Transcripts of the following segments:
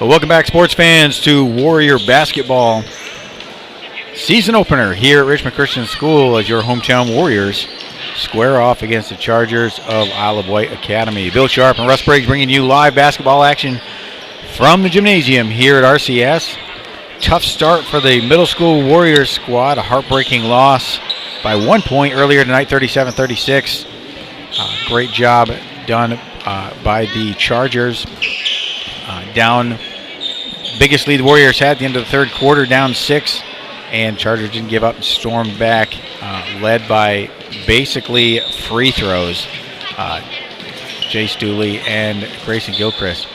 Well, welcome back, sports fans, to Warrior basketball season opener here at Richmond Christian School as your hometown Warriors square off against the Chargers of Isle of Wight Academy. Bill Sharp and Russ Briggs bringing you live basketball action from the gymnasium here at RCS. Tough start for the middle school Warriors squad, a heartbreaking loss by 1 point earlier tonight, 37-36. Great job done by the Chargers. Down, biggest lead the Warriors had at the end of the third quarter, down 6, and Chargers didn't give up and stormed back, led by basically free throws. Jace Dooley and Grayson Gilchrist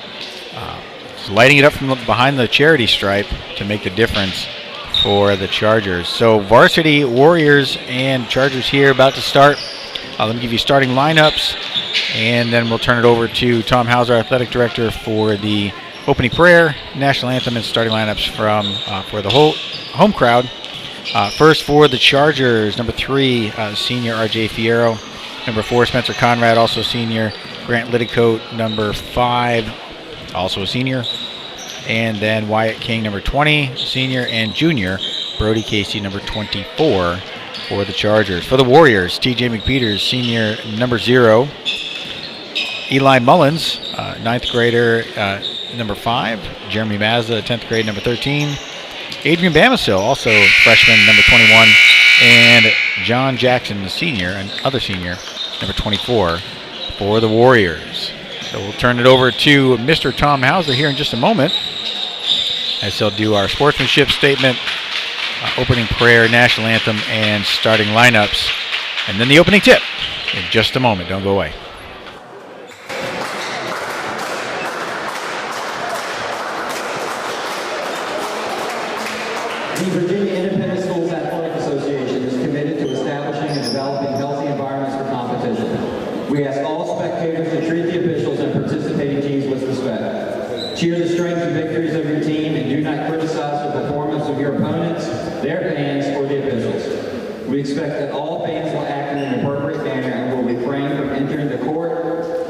lighting it up from behind the charity stripe to make the difference for the Chargers. So Varsity, Warriors, and Chargers here about to start. Let me give you starting lineups, and then we'll turn it over to Tom Hauser, Athletic Director, for the opening prayer, national anthem, and starting lineups from for the whole home crowd. First for the Chargers, number 3, senior R.J. Fierro. Number 4, Spencer Conrad, also senior. Grant Liddicoat, number 5, also a senior. And then Wyatt King, number 20, senior, and junior Brody Casey, number 24, for the Chargers. For the Warriors, T.J. McPeters, senior, number 0. Eli Mullins, 9th grader, number 5. Jeremy Mazza, 10th grade, number 13. Adrian Bamisil, also freshman, number 21. And John Jackson, the senior, and other senior, number 24, for the Warriors. So we'll turn it over to Mr. Tom Hauser here in just a moment, as he'll do our sportsmanship statement, opening prayer, national anthem, and starting lineups. And then the opening tip in just a moment. Don't go away. The Virginia Independent Schools Athletic Association is committed to establishing and developing healthy environments for competition. We ask all spectators to treat the officials and participating teams with respect. Cheer the strengths and victories of your team and do not criticize the performance of your opponents, their fans, or the officials. We expect that all fans will act in an appropriate manner and will refrain from entering the court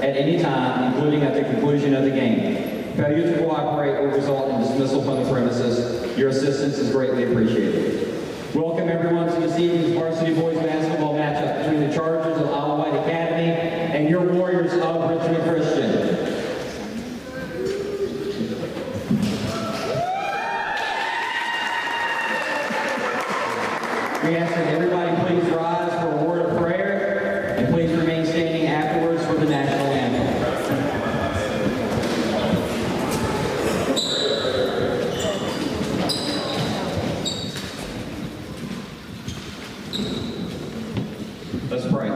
at any time, including at the conclusion of the game. Failure to cooperate will result in dismissal from the premises. Your assistance is greatly appreciated. Welcome everyone to this evening's varsity boys basketball matchup between the Chargers of Isle of Wight Academy and your Warriors of Richmond Christian. We ask that everybody please rise for a word of prayer and please remain standing afterwards for the national anthem. Let's pray.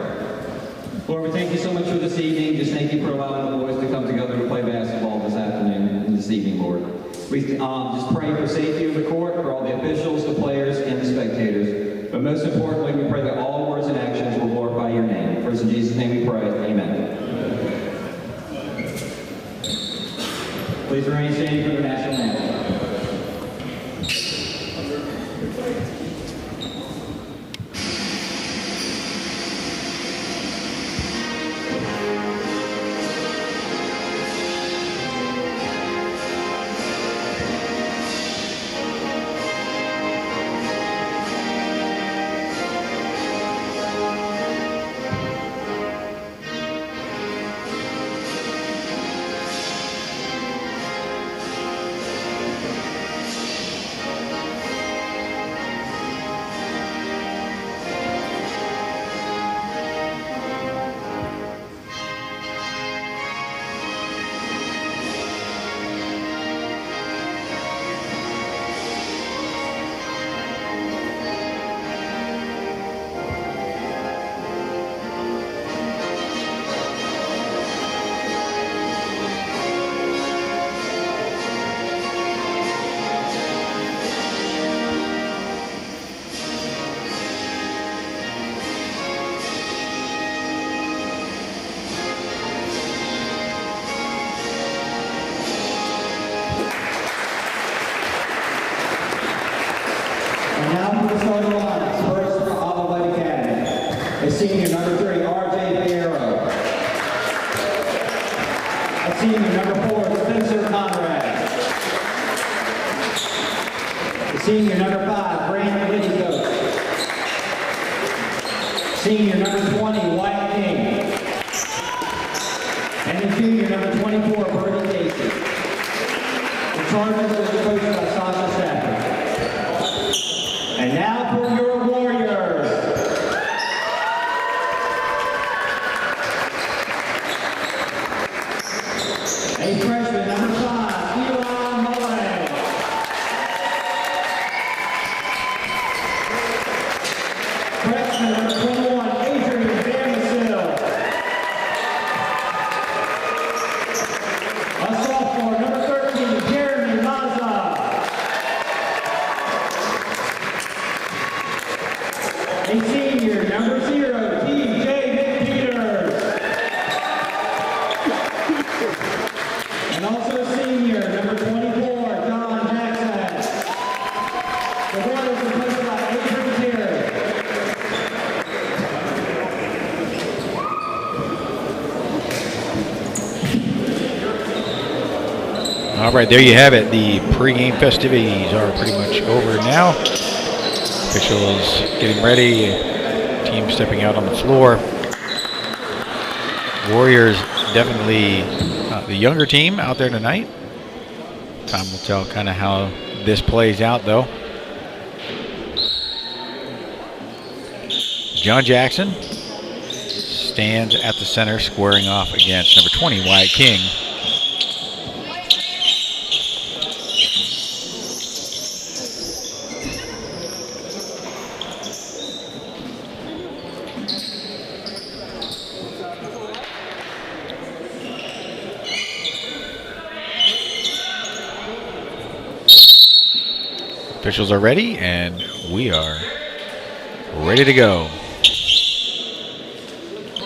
Lord, we thank you so much for this evening. Just thank you for allowing the boys to come together to play basketball this afternoon and this evening, Lord. We just pray for safety of the court, for all the officials, the players, and the spectators. But most importantly, we pray that all words and actions will glorify your name. First in Jesus' name we pray. Amen. Please remain standing for the national anthem. Senior number 3, R.J. Fierro. Senior number 4, Spencer Conrad. Senior number 5, Brandon Whitty. Senior number 20, Wight King. And the junior number 24, Birdie Casey. The Chargers are coached by Sasha Stafford. And now for your Warriors. A freshman, number 5, Eli Mullen. Freshman, number 21, Adrian Damasil. A sophomore, number 13, Jeremy Maza. A senior, number 0, TJ McPeters. And also a senior, number 24, John Jackson. The Warriors are coached by Adrian Terry. All right, there you have it. The pregame festivities are pretty much over now. Officials getting ready. Team stepping out on the floor. Warriors definitely the younger team out there tonight. Time will tell kind of how this plays out, though. John Jackson stands at the center, squaring off against number 20, Wight King. Officials are ready, and we are ready to go.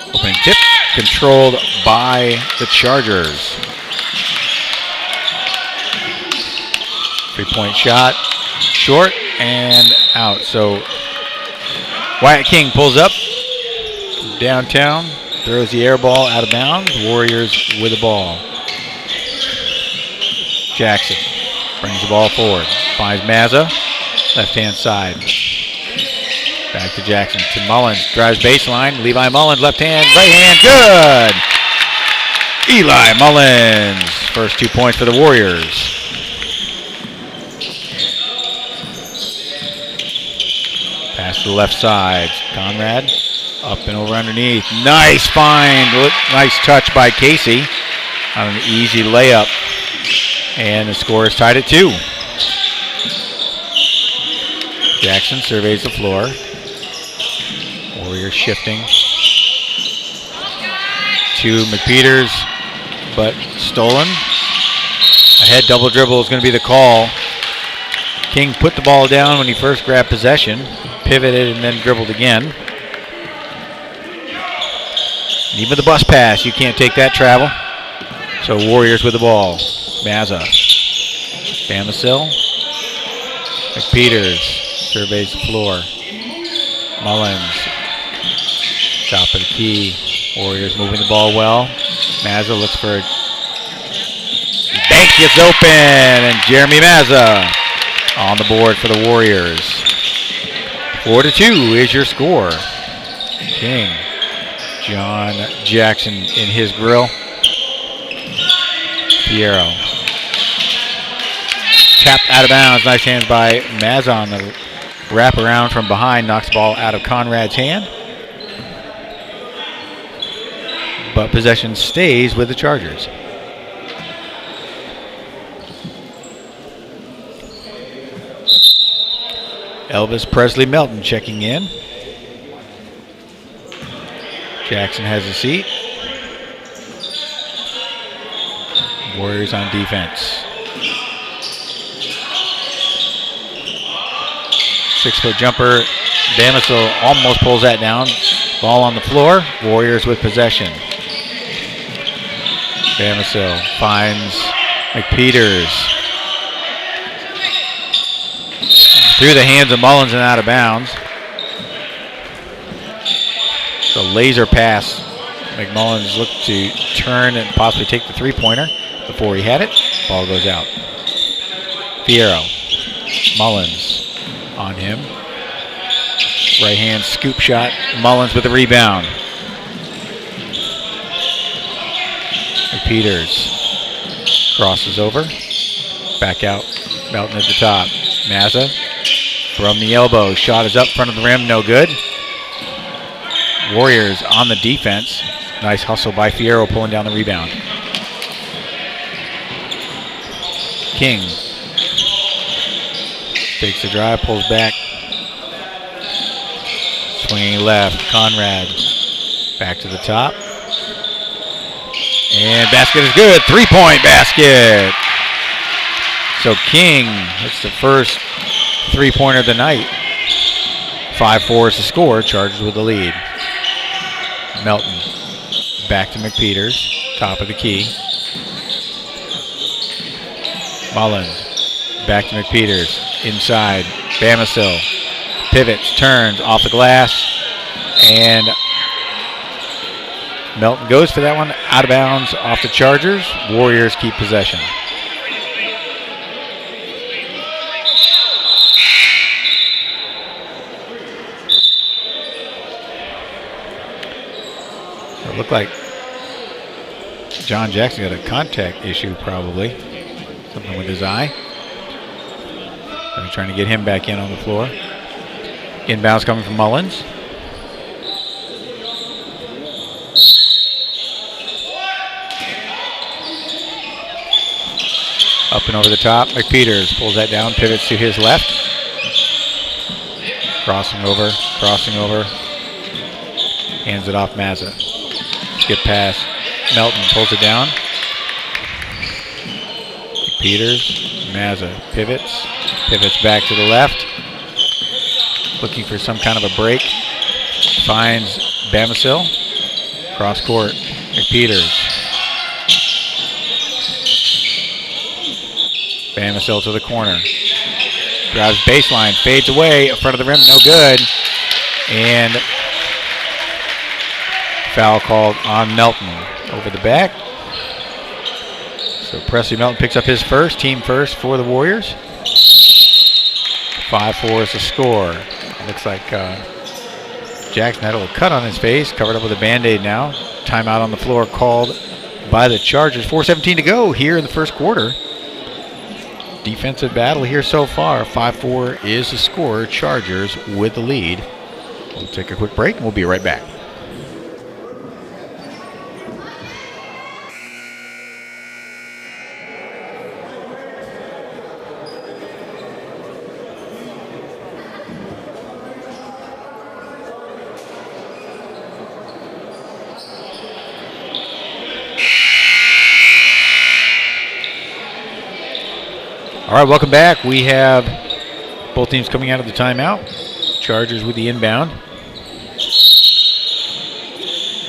Opening tip, controlled by the Chargers. 3-point shot, short and out. So Wight King pulls up downtown, throws the air ball out of bounds. Warriors with the ball. Jackson brings the ball forward. Finds Mazza, left-hand side. Back to Jackson, to Mullins, drives baseline. Levi Mullins, left hand, right hand, good! Eli Mullins, first 2 points for the Warriors. Pass to the left side, Conrad, up and over underneath. Nice find, nice touch by Casey on an easy layup. And the score is tied at 2. Jackson surveys the floor. Warriors shifting to McPeters, but stolen. Ahead double dribble is going to be the call. King put the ball down when he first grabbed possession, pivoted and then dribbled again. And even the bus pass, you can't take that travel. So Warriors with the ball. Mazza. Damasil. McPeters. Surveys the floor. Mullins. Top of the key. Warriors moving the ball well. Mazza looks for it. Bank gets open, and Jeremy Mazza on the board for the Warriors. 4-2 is your score. King. John Jackson in his grill. Piero. Tapped out of bounds. Nice hands by Mazza on the wrap around from behind, knocks the ball out of Conrad's hand. But possession stays with the Chargers. Elvis Presley Melton checking in. Jackson has a seat. Warriors on defense. 6-foot jumper. Damasil almost pulls that down. Ball on the floor. Warriors with possession. Damasil finds McPeters. Through the hands of Mullins and out of bounds. The laser pass. McMullins looked to turn and possibly take the three-pointer before he had it. Ball goes out. Piero. Mullins. on him. Right hand scoop shot. Mullins with the rebound. Peters crosses over. Back out. Melton at the top. Mazza from the elbow. Shot is up front of the rim. No good. Warriors on the defense. Nice hustle by Fierro pulling down the rebound. King takes the drive, pulls back. Swinging left. Conrad back to the top. And basket is good. 3-point basket. So King hits the first three-pointer of the night. 5-4 is the score. Chargers with the lead. Melton back to McPeters. Top of the key. Mullins back to McPeters. Inside. Bamisil pivots, turns off the glass, and Melton goes for that one. Out of bounds off the Chargers. Warriors keep possession. So it looked like John Jackson got a contact issue probably. Something with his eye. They're trying to get him back in on the floor. Inbounds coming from Mullins. Up and over the top. McPeters pulls that down, pivots to his left. Crossing over. Hands it off Mazza. Skip pass. Melton pulls it down. McPeters. Mazza pivots. Pivots back to the left. Looking for some kind of a break. Finds Bamisil. Cross court. McPeters. Bamisil to the corner. Drives baseline. Fades away. In front of the rim. No good. And foul called on Melton. Over the back. So Presley Melton picks up his first. Team first for the Warriors. 5-4 is the score. Looks like Jackson had a little cut on his face. Covered up with a Band-Aid now. Timeout on the floor called by the Chargers. 4:17 to go here in the first quarter. Defensive battle here so far. 5-4 is the score. Chargers with the lead. We'll take a quick break and we'll be right back. All right, welcome back. We have both teams coming out of the timeout. Chargers with the inbound.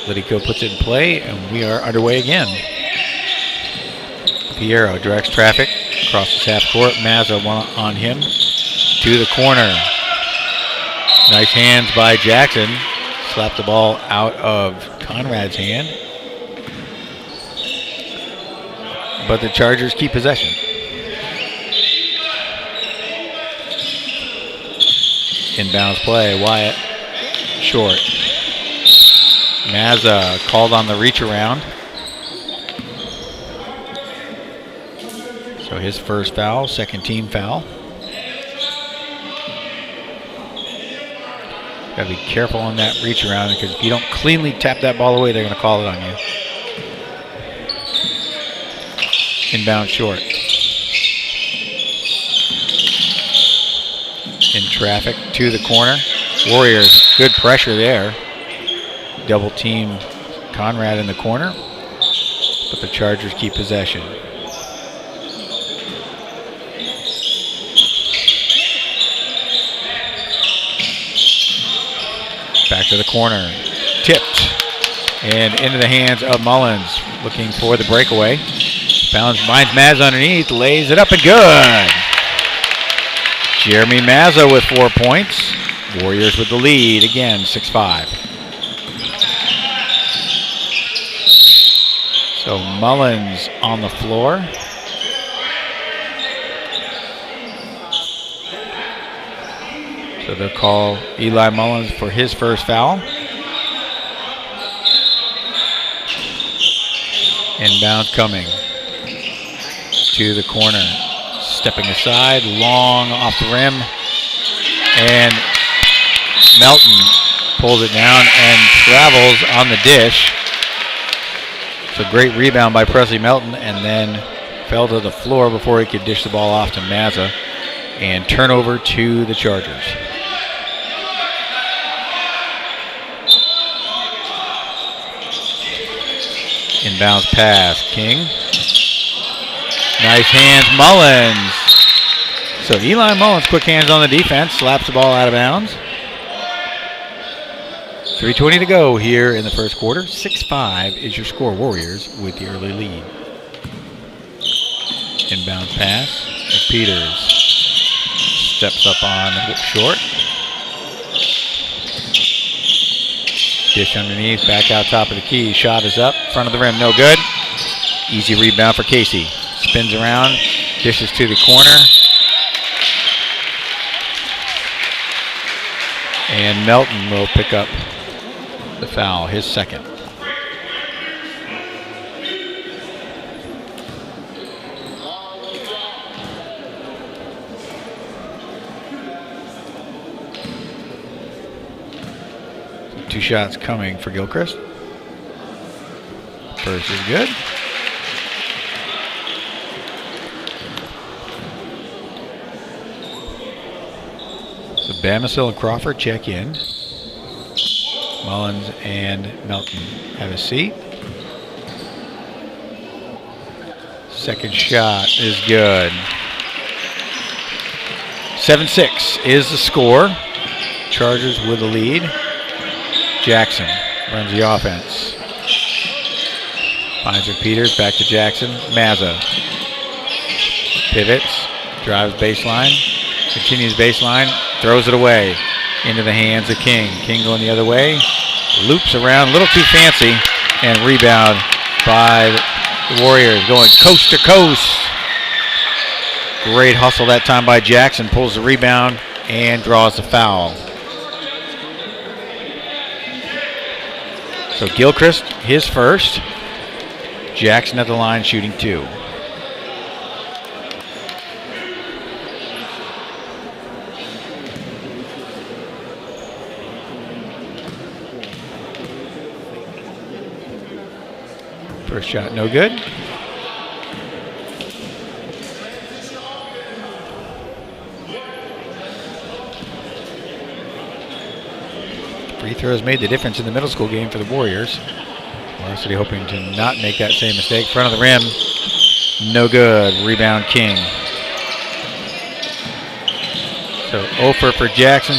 Litico puts it in play, and we are underway again. Fierro directs traffic, crosses half court. Mazza on him to the corner. Nice hands by Jackson. Slapped the ball out of Conrad's hand. But the Chargers keep possession. Inbounds play, Wyatt, short. Mazza called on the reach around. So his first foul, second team foul. Gotta be careful on that reach around because if you don't cleanly tap that ball away, they're gonna call it on you. Inbound short. In traffic to the corner. Warriors, good pressure there. Double team Conrad in the corner. But the Chargers keep possession. Back to the corner. Tipped. And into the hands of Mullins. Looking for the breakaway. Finds Maz underneath. Lays it up and good. Jeremy Mazza with 4 points. Warriors with the lead again, 6-5. So Mullins on the floor. So they'll call Eli Mullins for his first foul. Inbound coming to the corner. Stepping aside, long off the rim. And Melton pulls it down and travels on the dish. So great rebound by Presley Melton, and then fell to the floor before he could dish the ball off to Mazza. And turnover to the Chargers. Inbounds pass, King. Nice hands, Mullins. So Eli Mullins, quick hands on the defense, slaps the ball out of bounds. 3:20 to go here in the first quarter. 6-5 is your score. Warriors with the early lead. Inbounds pass, Peters steps up on short. Dish underneath, back out top of the key. Shot is up, front of the rim, no good. Easy rebound for Casey. Spins around, dishes to the corner. And Melton will pick up the foul, his second. Two shots coming for Gilchrist. First is good. So Bamisil and Crawford check in. Mullins and Melton have a seat. Second shot is good. 7-6 is the score. Chargers with the lead. Jackson runs the offense. Finds Peters, back to Jackson. Mazza pivots, drives baseline, continues baseline, throws it away into the hands of King. King going the other way, loops around, a little too fancy, and rebound by the Warriors, going coast to coast. Great hustle that time by Jackson, pulls the rebound and draws the foul. So Gilchrist, his first. Jackson at the line shooting two. First shot no good. Free throws made the difference in the middle school game for the Warriors. Varsity hoping to not make that same mistake. Front of the rim, no good. Rebound King. So Ofer for Jackson.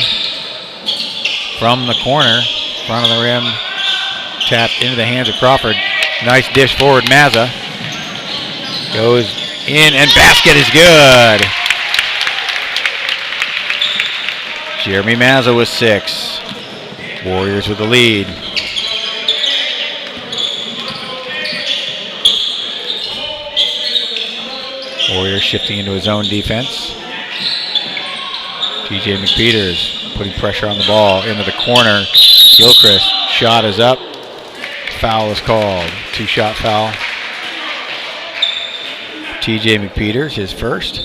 From the corner, front of the rim, tapped into the hands of Crawford. Nice dish forward, Mazza. Goes in and basket is good. Jeremy Mazza with 6. Warriors with the lead. Warriors shifting into his own defense. TJ McPeters putting pressure on the ball into the corner. Gilchrist, shot is up. Foul is called. Two-shot foul. TJ McPeters, his first.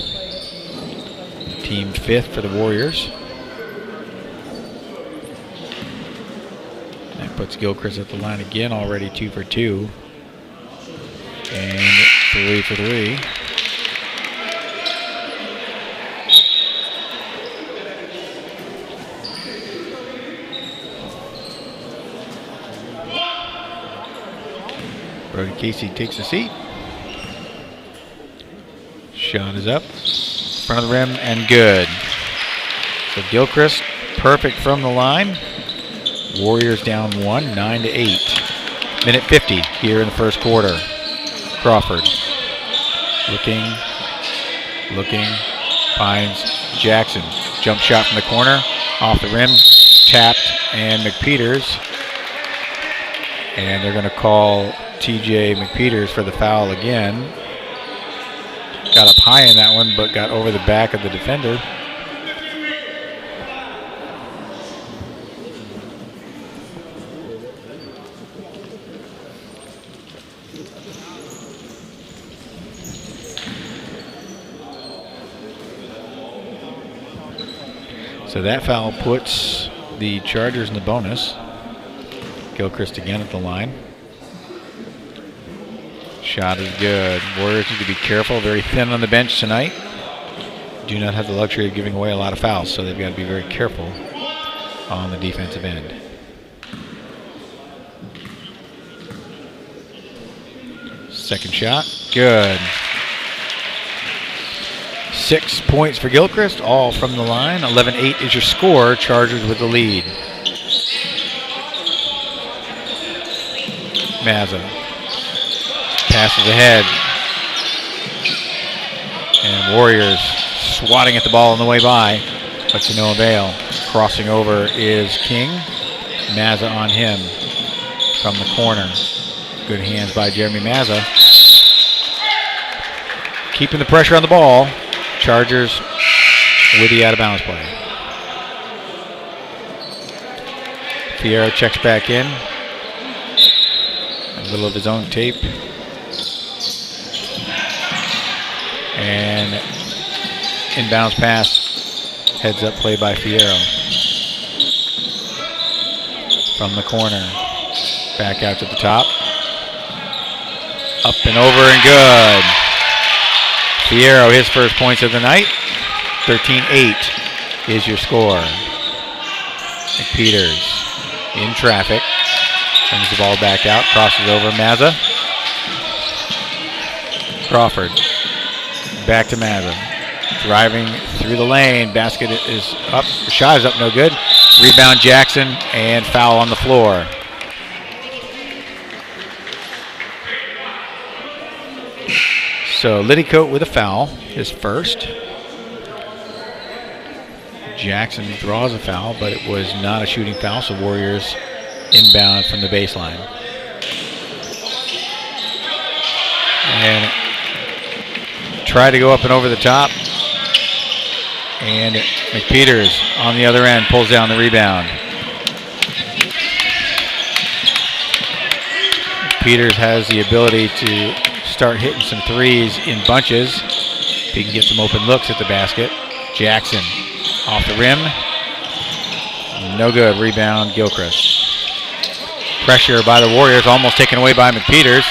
Team 5th for the Warriors. That puts Gilchrist at the line again, already 2 for 2. And 3 for 3. Brody Casey takes a seat. Shot is up. Front of the rim and good. So Gilchrist, perfect from the line. Warriors down 1, 9-8. Minute 50 here in the first quarter. Crawford. Looking. Finds Jackson. Jump shot from the corner. Off the rim. Tapped. And McPeters. And they're going to call TJ McPeters for the foul again. Got up high in that one, but got over the back of the defender. So that foul puts the Chargers in the bonus. Gilchrist again at the line. Shot is good. Warriors need to be careful. Very thin on the bench tonight. Do not have the luxury of giving away a lot of fouls, so they've got to be very careful on the defensive end. Second shot, good. 6 points for Gilchrist, all from the line. 11-8 is your score. Chargers with the lead. Mazza passes ahead. And Warriors swatting at the ball on the way by, but to no avail. Crossing over is King. Mazza on him from the corner. Good hands by Jeremy Mazza. Keeping the pressure on the ball. Chargers with the out-of-bounds play. Fierro checks back in. A little of his own tape. And inbounds pass. Heads up play by Fierro. From the corner. Back out to the top. Up and over and good. Fierro, his first points of the night. 13-8 is your score. McPeters in traffic. Brings the ball back out. Crosses over Mazza. Crawford. Back to Mazza. Driving through the lane. Basket is up. Shot is up, no good. Rebound Jackson and foul on the floor. So Liddycoat with a foul, his first. Jackson draws a foul, but it was not a shooting foul, so Warriors inbound from the baseline. And try to go up and over the top. And McPeters on the other end pulls down the rebound. McPeters has the ability to start hitting some threes in bunches. He can get some open looks at the basket. Jackson off the rim. No good. Rebound Gilchrist. Pressure by the Warriors, almost taken away by McPeters.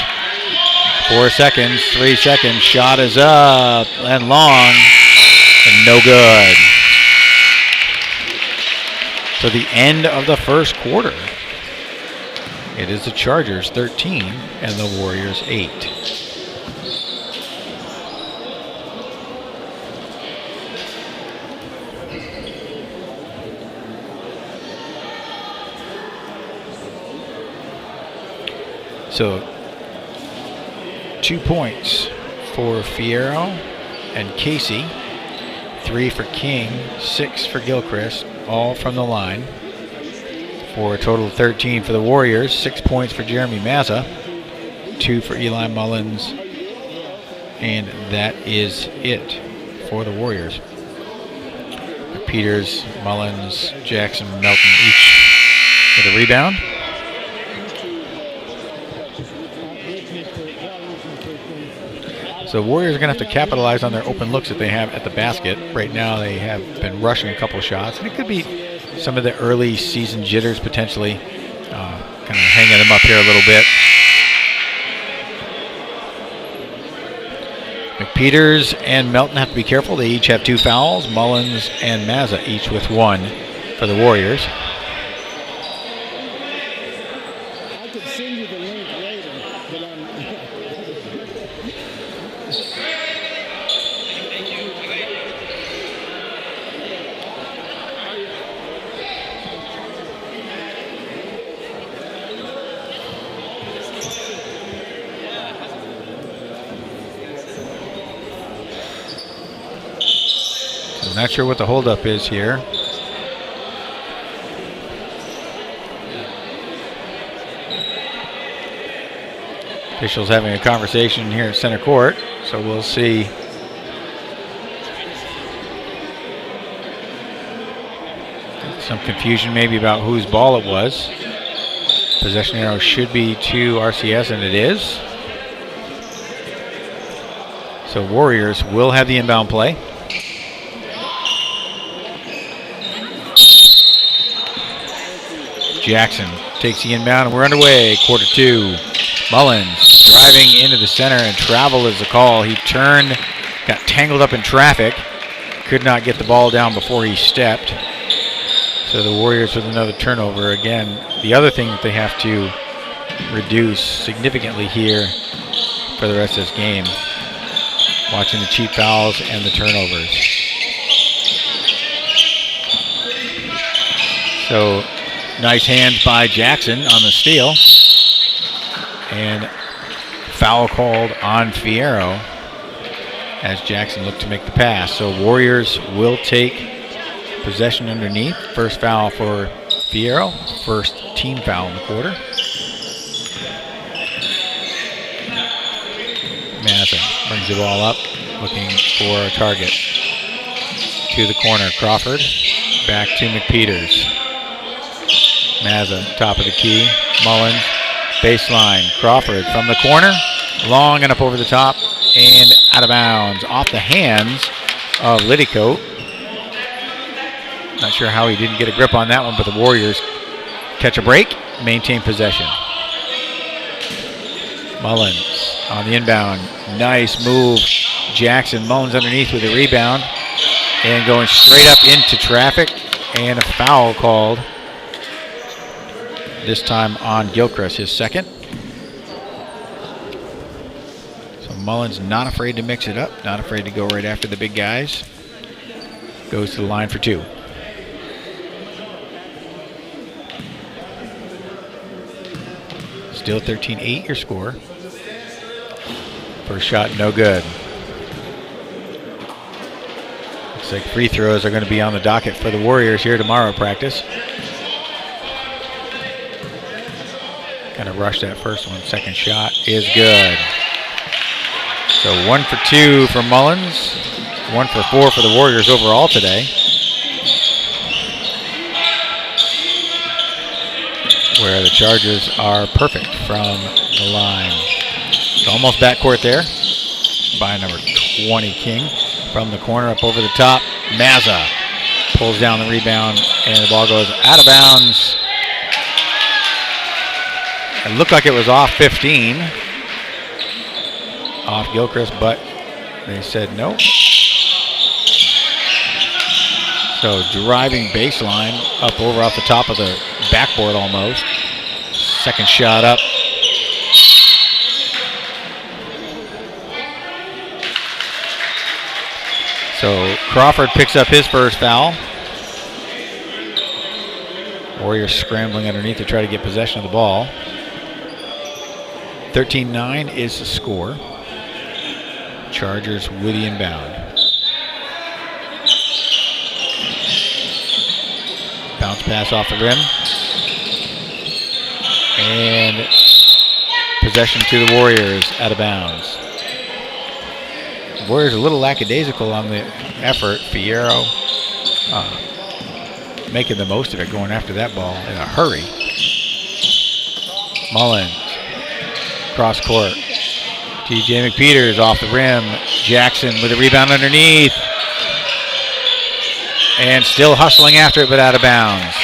4 seconds, 3 seconds. Shot is up and long and no good. So the end of the first quarter. It is the Chargers 13 and the Warriors 8. So 2 points for Fierro and Casey, 3 for King, 6 for Gilchrist, all from the line. For a total of 13 for the Warriors, 6 points for Jeremy Mazza, 2 for Eli Mullins, and that is it for the Warriors. Peters, Mullins, Jackson, Melton each with a rebound. So Warriors are going to have to capitalize on their open looks that they have at the basket. Right now they have been rushing a couple of shots, and it could be some of the early season jitters potentially kind of hanging them up here a little bit. McPeters and Melton have to be careful. They each have 2 fouls. Mullins and Mazza each with 1 for the Warriors. I could send you the link later, but I'm not sure what the holdup is here. Officials having a conversation here at center court, so we'll see. Some confusion maybe about whose ball it was. Possession arrow should be to RCS, and it is. So Warriors will have the inbound play. Jackson takes the inbound, and we're underway. Quarter 2. Mullins driving into the center, and travel is the call. He turned, got tangled up in traffic, could not get the ball down before he stepped. So the Warriors with another turnover. Again, the other thing that they have to reduce significantly here for the rest of this game, watching the cheap fouls and the turnovers. So nice hands by Jackson on the steal. And foul called on Fierro as Jackson looked to make the pass. So Warriors will take possession underneath. First foul for Fierro. First team foul in the quarter. Mazza brings the ball up, looking for a target. To the corner, Crawford. Back to McPeters. Mazza, top of the key. Mullins, baseline. Crawford from the corner. Long and up over the top and out of bounds. Off the hands of Liddicoat. Not sure how he didn't get a grip on that one, but the Warriors catch a break, maintain possession. Mullins on the inbound. Nice move. Jackson. Mullins underneath with a rebound. And going straight up into traffic. And a foul called. This time on Gilchrist, his second. So Mullins not afraid to mix it up. Not afraid to go right after the big guys. Goes to the line for 2. Still 13-8 your score. First shot, no good. Looks like free throws are going to be on the docket for the Warriors here tomorrow practice. Kind of rushed that first one. Second shot is good. So 1 for 2 for Mullins. 1 for 4 for the Warriors overall today. Where the Chargers are perfect from the line. It's almost backcourt there by number 20 King. From the corner up over the top. Mazza pulls down the rebound and the ball goes out of bounds. It looked like it was off 15. Off Gilchrist, but they said no. So driving baseline up over off the top of the backboard almost. Second shot up. So Crawford picks up his first foul. Warriors scrambling underneath to try to get possession of the ball. 13-9 is the score. Chargers with the inbound. Bounce pass off the rim. And possession to the Warriors out of bounds. Warriors a little lackadaisical on the effort. Fierro making the most of it, going after that ball in a hurry. Mullins, cross court. TJ McPeters off the rim. Jackson with a rebound underneath. And still hustling after it, but out of bounds.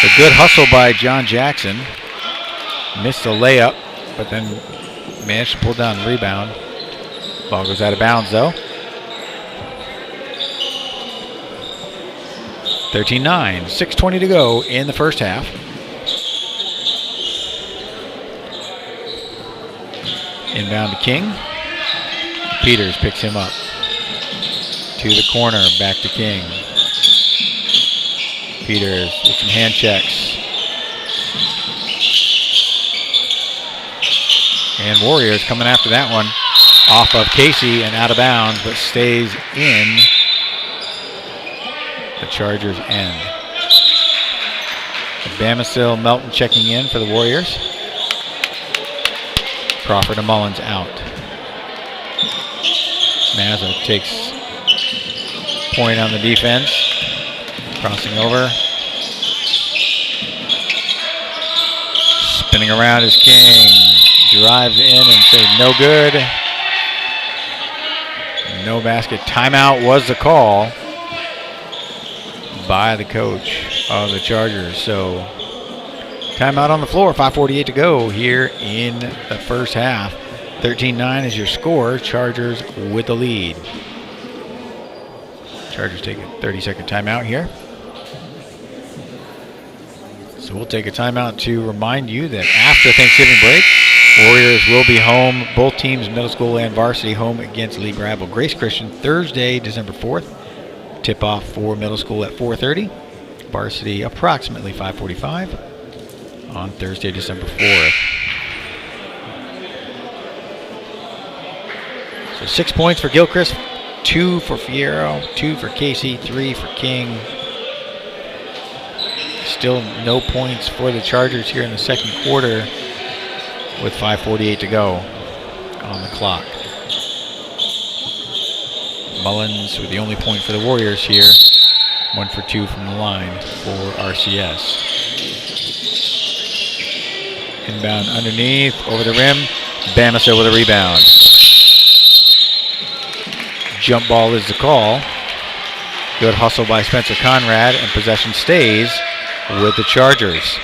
A good hustle by John Jackson. Missed the layup, but then managed to pull down the rebound. Ball goes out of bounds, though. 13-9, 6:20 to go in the first half. Inbound to King. Peters picks him up. To the corner, back to King. Peters with some hand checks. And Warriors coming after that one. Off of Casey and out of bounds, but stays in the Chargers' end. Bamisil Melton checking in for the Warriors. Crawford and Mullins out. Mazza takes point on the defense. Crossing over. Spinning around is King. Drives in and says no good. No basket. Timeout was the call by the coach. of the Chargers. So timeout on the floor, 5:48 to go here in the first half. 13-9 is your score. Chargers with the lead. Chargers take a 30-second timeout here. So we'll take a timeout to remind you that after Thanksgiving break, Warriors will be home, both teams, middle school and varsity, home against league rival Grace Christian Thursday, December 4th. Tip-off for middle school at 4:30. Varsity approximately 5:45 on Thursday, December 4th. So 6 points for Gilchrist, 2 for Fierro, 2 for Casey, 3 for King. Still no points for the Chargers here in the second quarter with 5:48 to go on the clock. Mullins with the only point for the Warriors here. 1 for 2 from the line for RCS. Inbound underneath, over the rim. Bamasa with a rebound. Jump ball is the call. Good hustle by Spencer Conrad, and possession stays with the Chargers.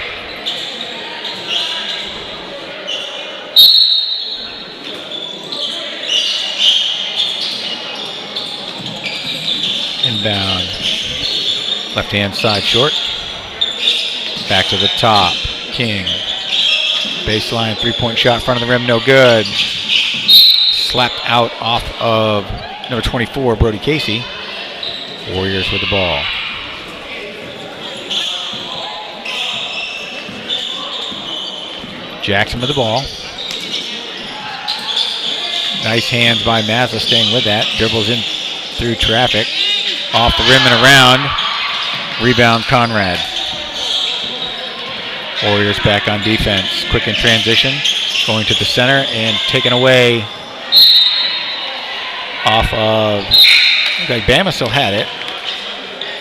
Inbound. Left-hand side short. Back to the top. King. Baseline three-point shot in front of the rim, no good. Slapped out off of number 24, Brody Casey. Warriors with the ball. Jackson with the ball. Nice hands by Mazza, staying with that. Dribbles in through traffic. Off the rim and around. Rebound Conrad. Warriors back on defense. Quick in transition. Going to the center and taken away off of, like Bama still had it.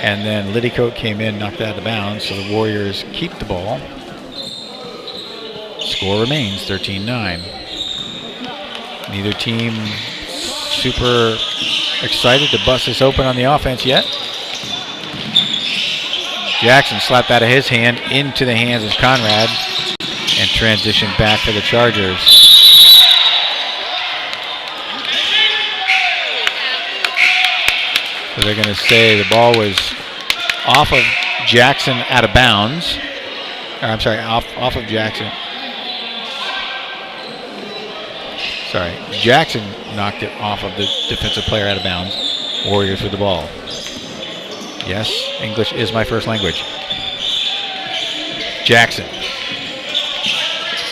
And then Liddycote came in, knocked that out of bounds. So the Warriors keep the ball. Score remains 13-9. Neither team super excited to bust this open on the offense yet. Jackson slapped out of his hand into the hands of Conrad and transitioned back for the Chargers. So they're going to say the ball was off of Jackson out of bounds. Or I'm sorry, off of Jackson. Sorry, Jackson knocked it off of the defensive player out of bounds. Warriors with the ball. Yes, English is my first language. Jackson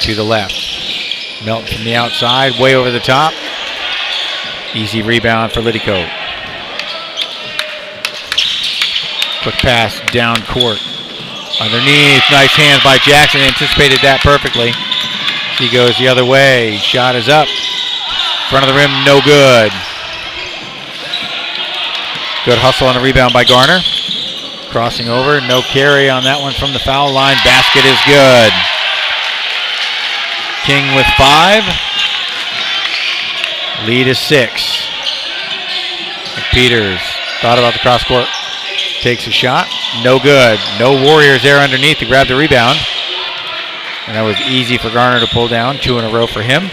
to the left. Melton from the outside, way over the top. Easy rebound for Liddycote. Quick pass down court. Underneath, nice hands by Jackson. Anticipated that perfectly. He goes the other way. Shot is up. Front of the rim, no good. Good hustle on the rebound by Garner. Crossing over, no carry on that one from the foul line. Basket is good. King with 5. Lead is 6. Peters thought about the cross court. Takes a shot. No good. No Warriors there underneath to grab the rebound. And that was easy for Garner to pull down. 2 in a row for him.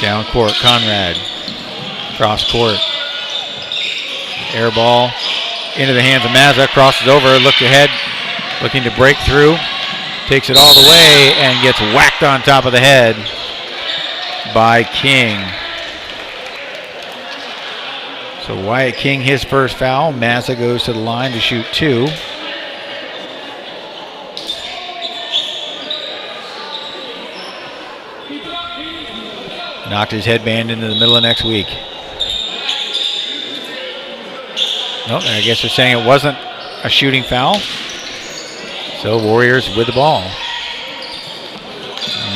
Down court, Conrad. Cross court. Air ball into the hands of Mazza. Crosses over, looked ahead, looking to break through. Takes it all the way and gets whacked on top of the head by King. So Wyatt King, his first foul. Mazza goes to the line to shoot 2. Knocked his headband into the middle of next week. Nope, I guess they're saying it wasn't a shooting foul. So Warriors with the ball.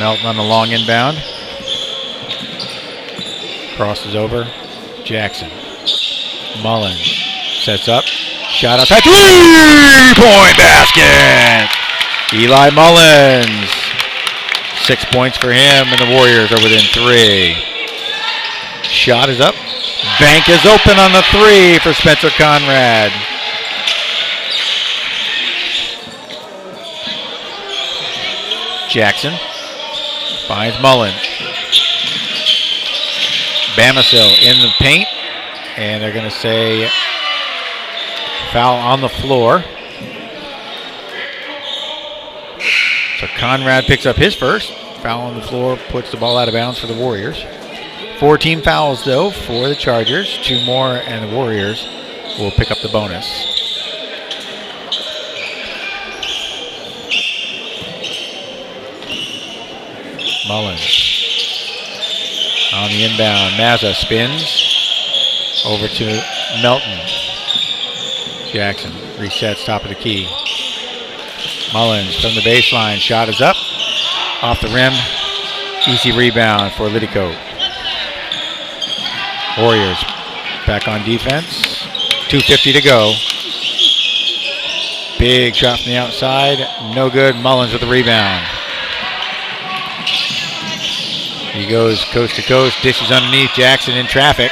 Melton on the long inbound. Crosses over. Jackson. Mullins sets up. Shot outside. 3-point basket! Eli Mullins. 6 points for him, and the Warriors are within 3. Shot is up. Bank is open on the 3 for Spencer Conrad. Jackson finds Mullins. Bamisil in the paint, and they're going to say foul on the floor. So Conrad picks up his first. Foul on the floor, puts the ball out of bounds for the Warriors. 14 fouls, though, for the Chargers. 2 more, and the Warriors will pick up the bonus. Mullins on the inbound. Mazza spins over to Melton. Jackson resets top of the key. Mullins from the baseline. Shot is up. Off the rim. Easy rebound for Liddicoat. Warriors back on defense. 2:50 to go. Big shot from the outside. No good. Mullins with the rebound. He goes coast to coast. Dishes underneath. Jackson in traffic.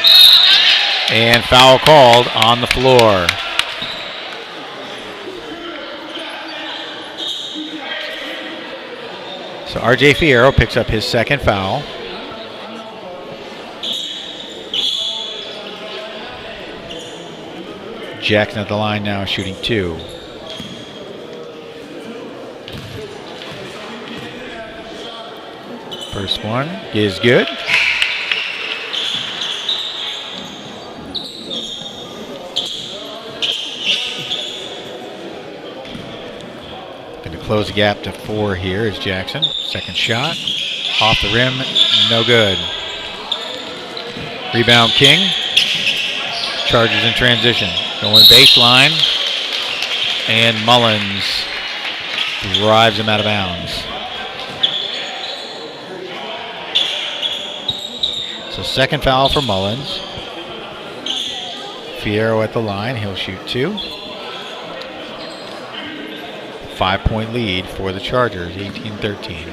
And foul called on the floor. So R.J. Fierro picks up his second foul. Jackson at the line now, shooting 2. First one is good. Going to close the gap to 4 here is Jackson. Second shot, off the rim, no good. Rebound King. Chargers in transition. Going baseline. And Mullins drives him out of bounds. So second foul for Mullins. Fierro at the line. He'll shoot 2. 5-point lead for the Chargers, 18-13.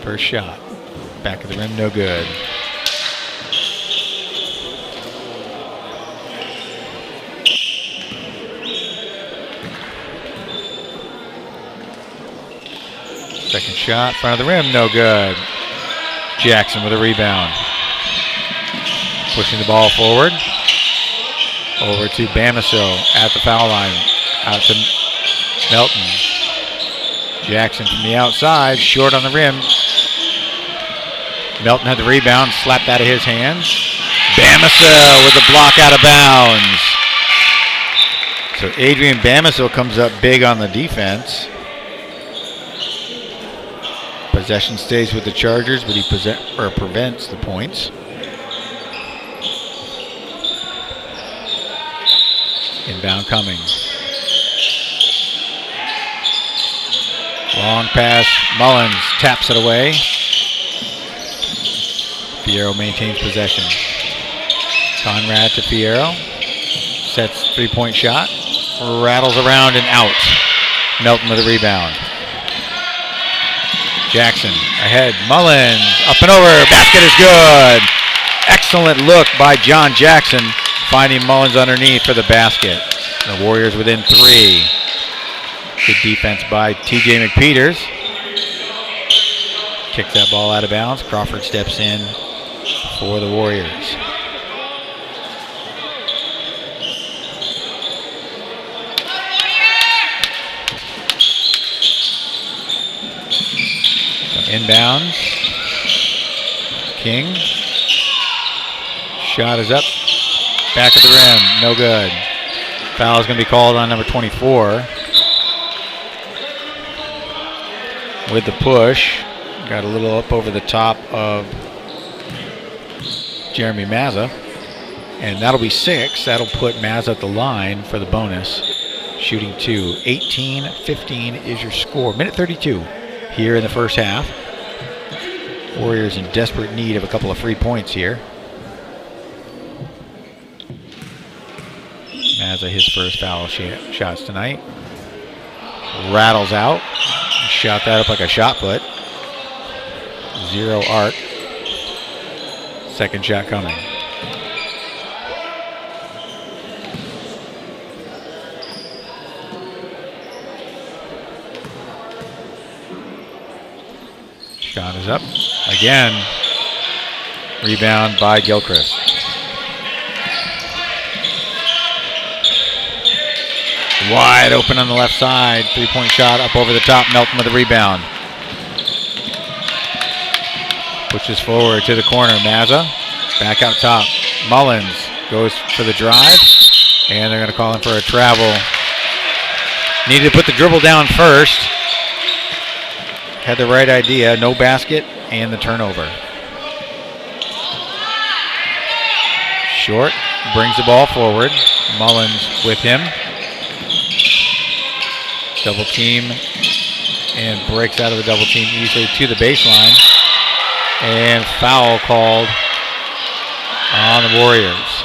First shot. Back of the rim, no good. Second shot, front of the rim, no good. Jackson with a rebound. Pushing the ball forward. Over to Bamisil at the foul line. Out to Melton. Jackson from the outside, short on the rim. Melton had the rebound, slapped out of his hands. Bamisil with the block out of bounds. So Adrian Bamisil comes up big on the defense. Possession stays with the Chargers, but he prevents the points. Inbound coming. Long pass. Mullins taps it away. Fierro maintains possession. Conrad to Fierro. Sets 3-point shot. Rattles around and out. Melton with a rebound. Jackson ahead. Mullins up and over. Basket is good. Excellent look by John Jackson, finding Mullins underneath for the basket. The Warriors within 3. Good defense by TJ McPeters. Kicks that ball out of bounds. Crawford steps in for the Warriors. Inbounds. King. Shot is up. Back of the rim. No good. Foul is going to be called on number 24. With the push. Got a little up over the top of Jeremy Mazza. And that'll be 6. That'll put Mazza at the line for the bonus. Shooting 2. 18-15 is your score. Minute 32 here in the first half. Warriors in desperate need of a couple of free points here. Mazza, his first foul shots tonight. Rattles out. Shot that up like a shot put. 0 arc. Second shot coming. Shot is up. Again. Rebound by Gilchrist. Wide open on the left side. Three-point shot up over the top. Melton with the rebound. Pushes forward to the corner. Mazza back out top. Mullins goes for the drive. And they're going to call him for a travel. Needed to put the dribble down first. Had the right idea. No basket and the turnover. Short brings the ball forward. Mullins with him. Double team and breaks out of the double team easily to the baseline. And foul called on the Warriors.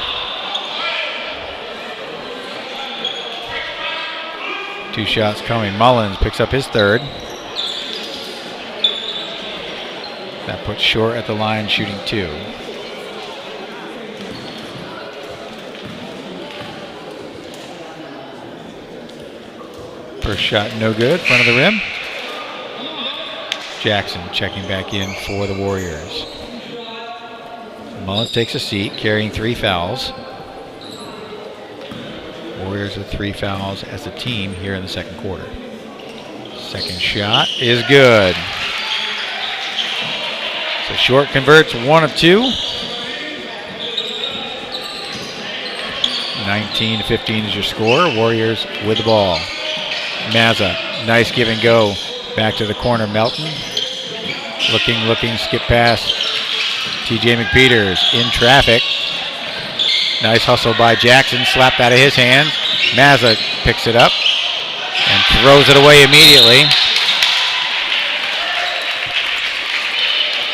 Two shots coming. Mullins picks up his third. That puts Short at the line shooting two. First shot no good, front of the rim. Jackson checking back in for the Warriors. Mullins takes a seat, carrying 3 fouls. Warriors with 3 fouls as a team here in the second quarter. Second shot is good. So Short converts 1 of 2. 19-15 is your score. Warriors with the ball. Mazza, nice give and go. Back to the corner, Melton. Looking, skip pass. TJ McPeters in traffic. Nice hustle by Jackson, slapped out of his hands. Mazza picks it up and throws it away immediately.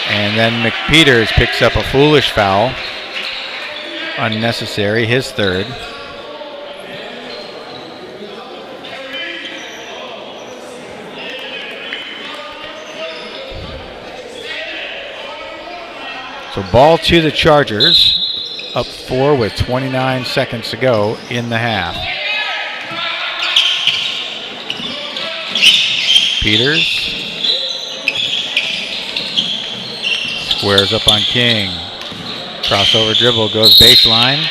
And then McPeters picks up a foolish foul. Unnecessary, his third. So ball to the Chargers, up 4 with 29 seconds to go in the half. Peters squares up on King. Crossover dribble, goes baseline.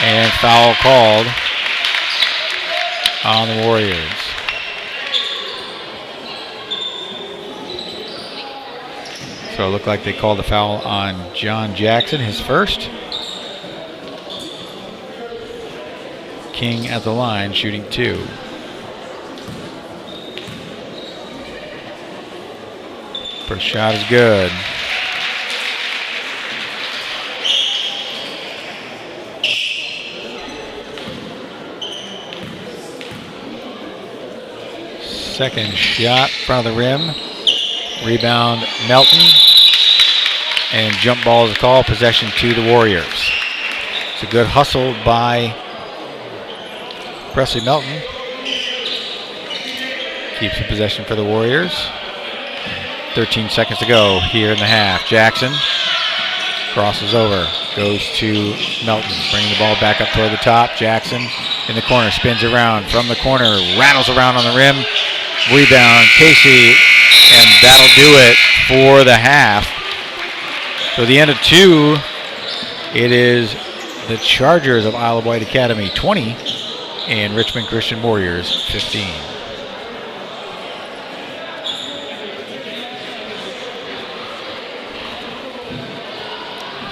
And foul called on the Warriors. So it looked like they called a foul on John Jackson, his first. King at the line, shooting 2. First shot is good. Second shot, front of the rim. Rebound, Melton. And jump ball is called, possession to the Warriors. It's a good hustle by Presley Melton. Keeps the possession for the Warriors. 13 seconds to go here in the half. Jackson crosses over, goes to Melton, bringing the ball back up toward the top. Jackson in the corner, spins around from the corner, rattles around on the rim. Rebound, Casey, and that'll do it for the half. So the end of 2, it is the Chargers of Isle of Wight Academy 20 and Richmond Christian Warriors 15.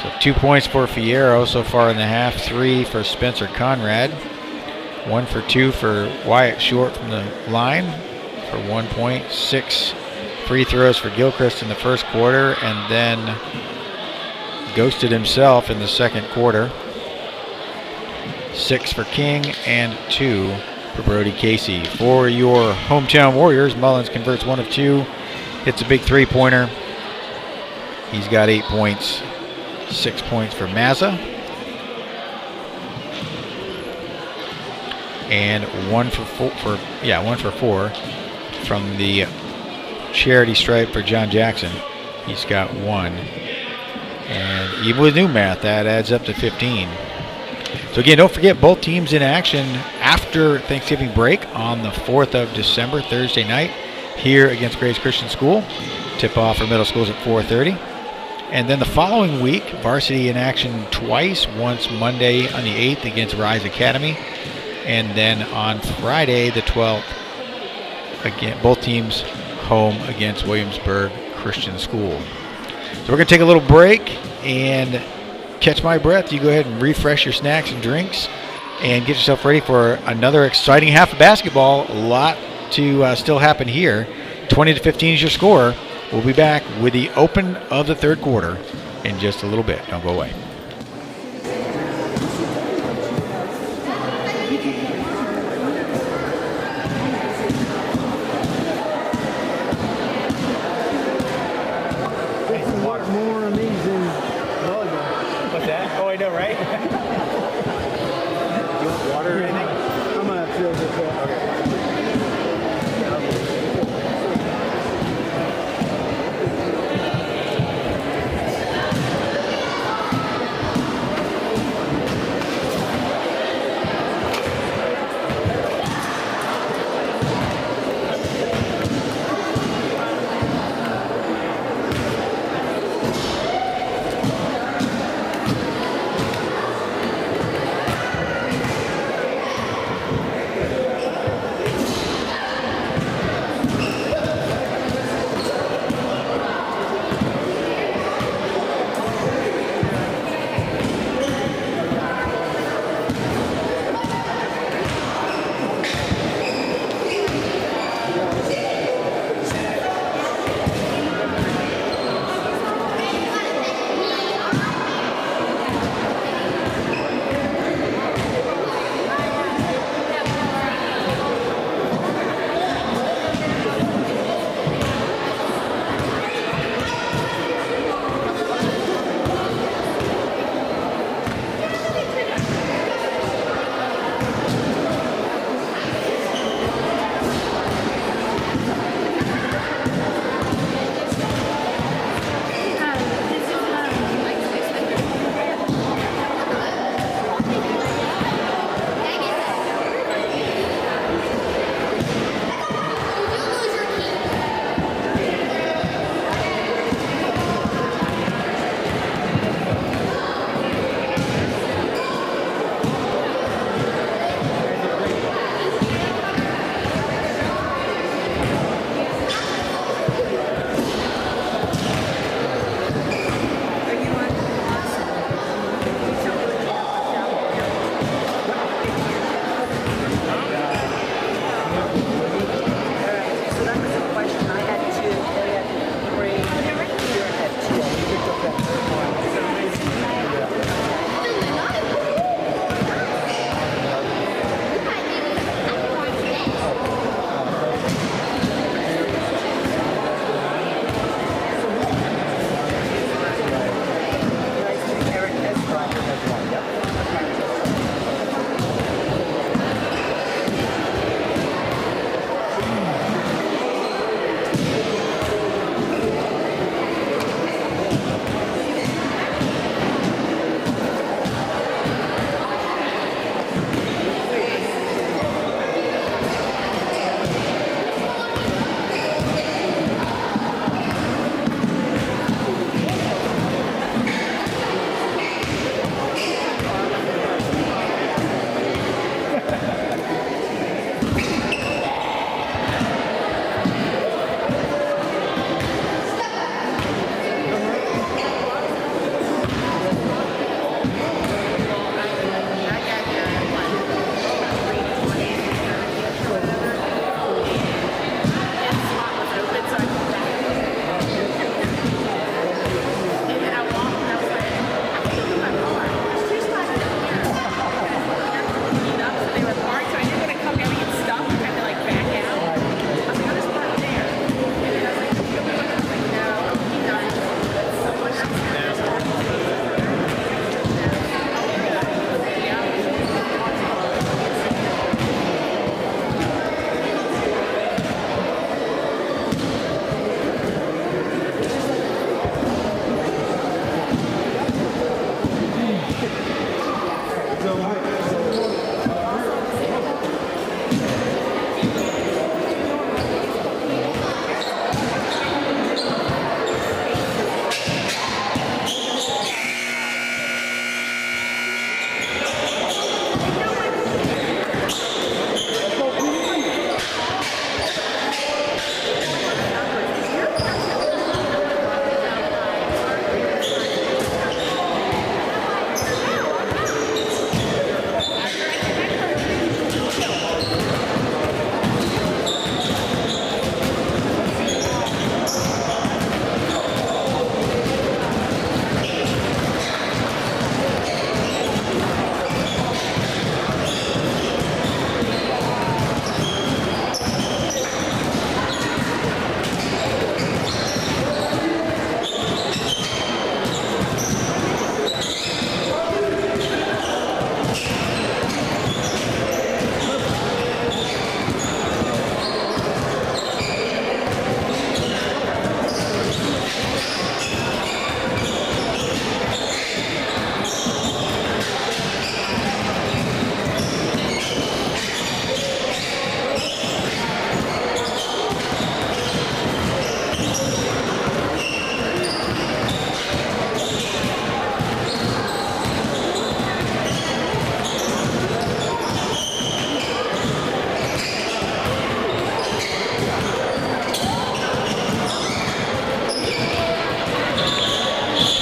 So 2 points for Fierro so far in the half, 3 for Spencer Conrad, 1 for 2 for Wyatt Short from the line for 1 point, 6 free throws for Gilchrist in the first quarter, and then ghosted himself in the second quarter. 6 for King and 2 for Brody Casey. For your hometown Warriors, Mullins converts 1 of 2, hits a big 3-pointer. He's got 8 points, 6 points for Mazza, and 1 for 4 from the charity stripe for John Jackson. He's got 1. And even with new math, that adds up to 15. So again, don't forget both teams in action after Thanksgiving break on the 4th of December, Thursday night, here against Grace Christian School. Tip-off for middle schools at 4:30. And then the following week, varsity in action twice, once Monday on the 8th against Rise Academy, and then on Friday the 12th, again, both teams home against Williamsburg Christian School. So we're going to take a little break and catch my breath. You go ahead and refresh your snacks and drinks and get yourself ready for another exciting half of basketball. A lot to still happen here. 20-15 is your score. We'll be back with the open of the third quarter in just a little bit. Don't go away. More amazing volleyball. What's that? Oh, I know, right? You want water or anything? I'm gonna fill this up. Okay.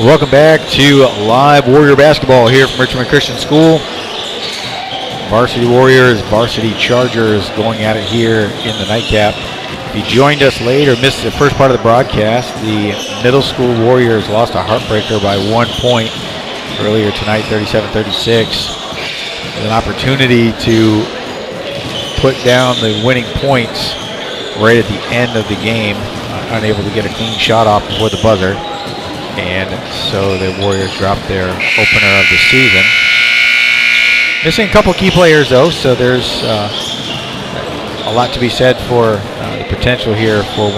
Welcome back to live Warrior basketball here from Richmond Christian School. Varsity Warriors, Varsity Chargers going at it here in the nightcap. If you joined us late or missed the first part of the broadcast, the middle school Warriors lost a heartbreaker by 1 point earlier tonight, 37-36. With an opportunity to put down the winning points right at the end of the game, unable to get a clean shot off before the buzzer. And so the Warriors dropped their opener of the season. Missing a couple key players though, so there's a lot to be said for the potential here for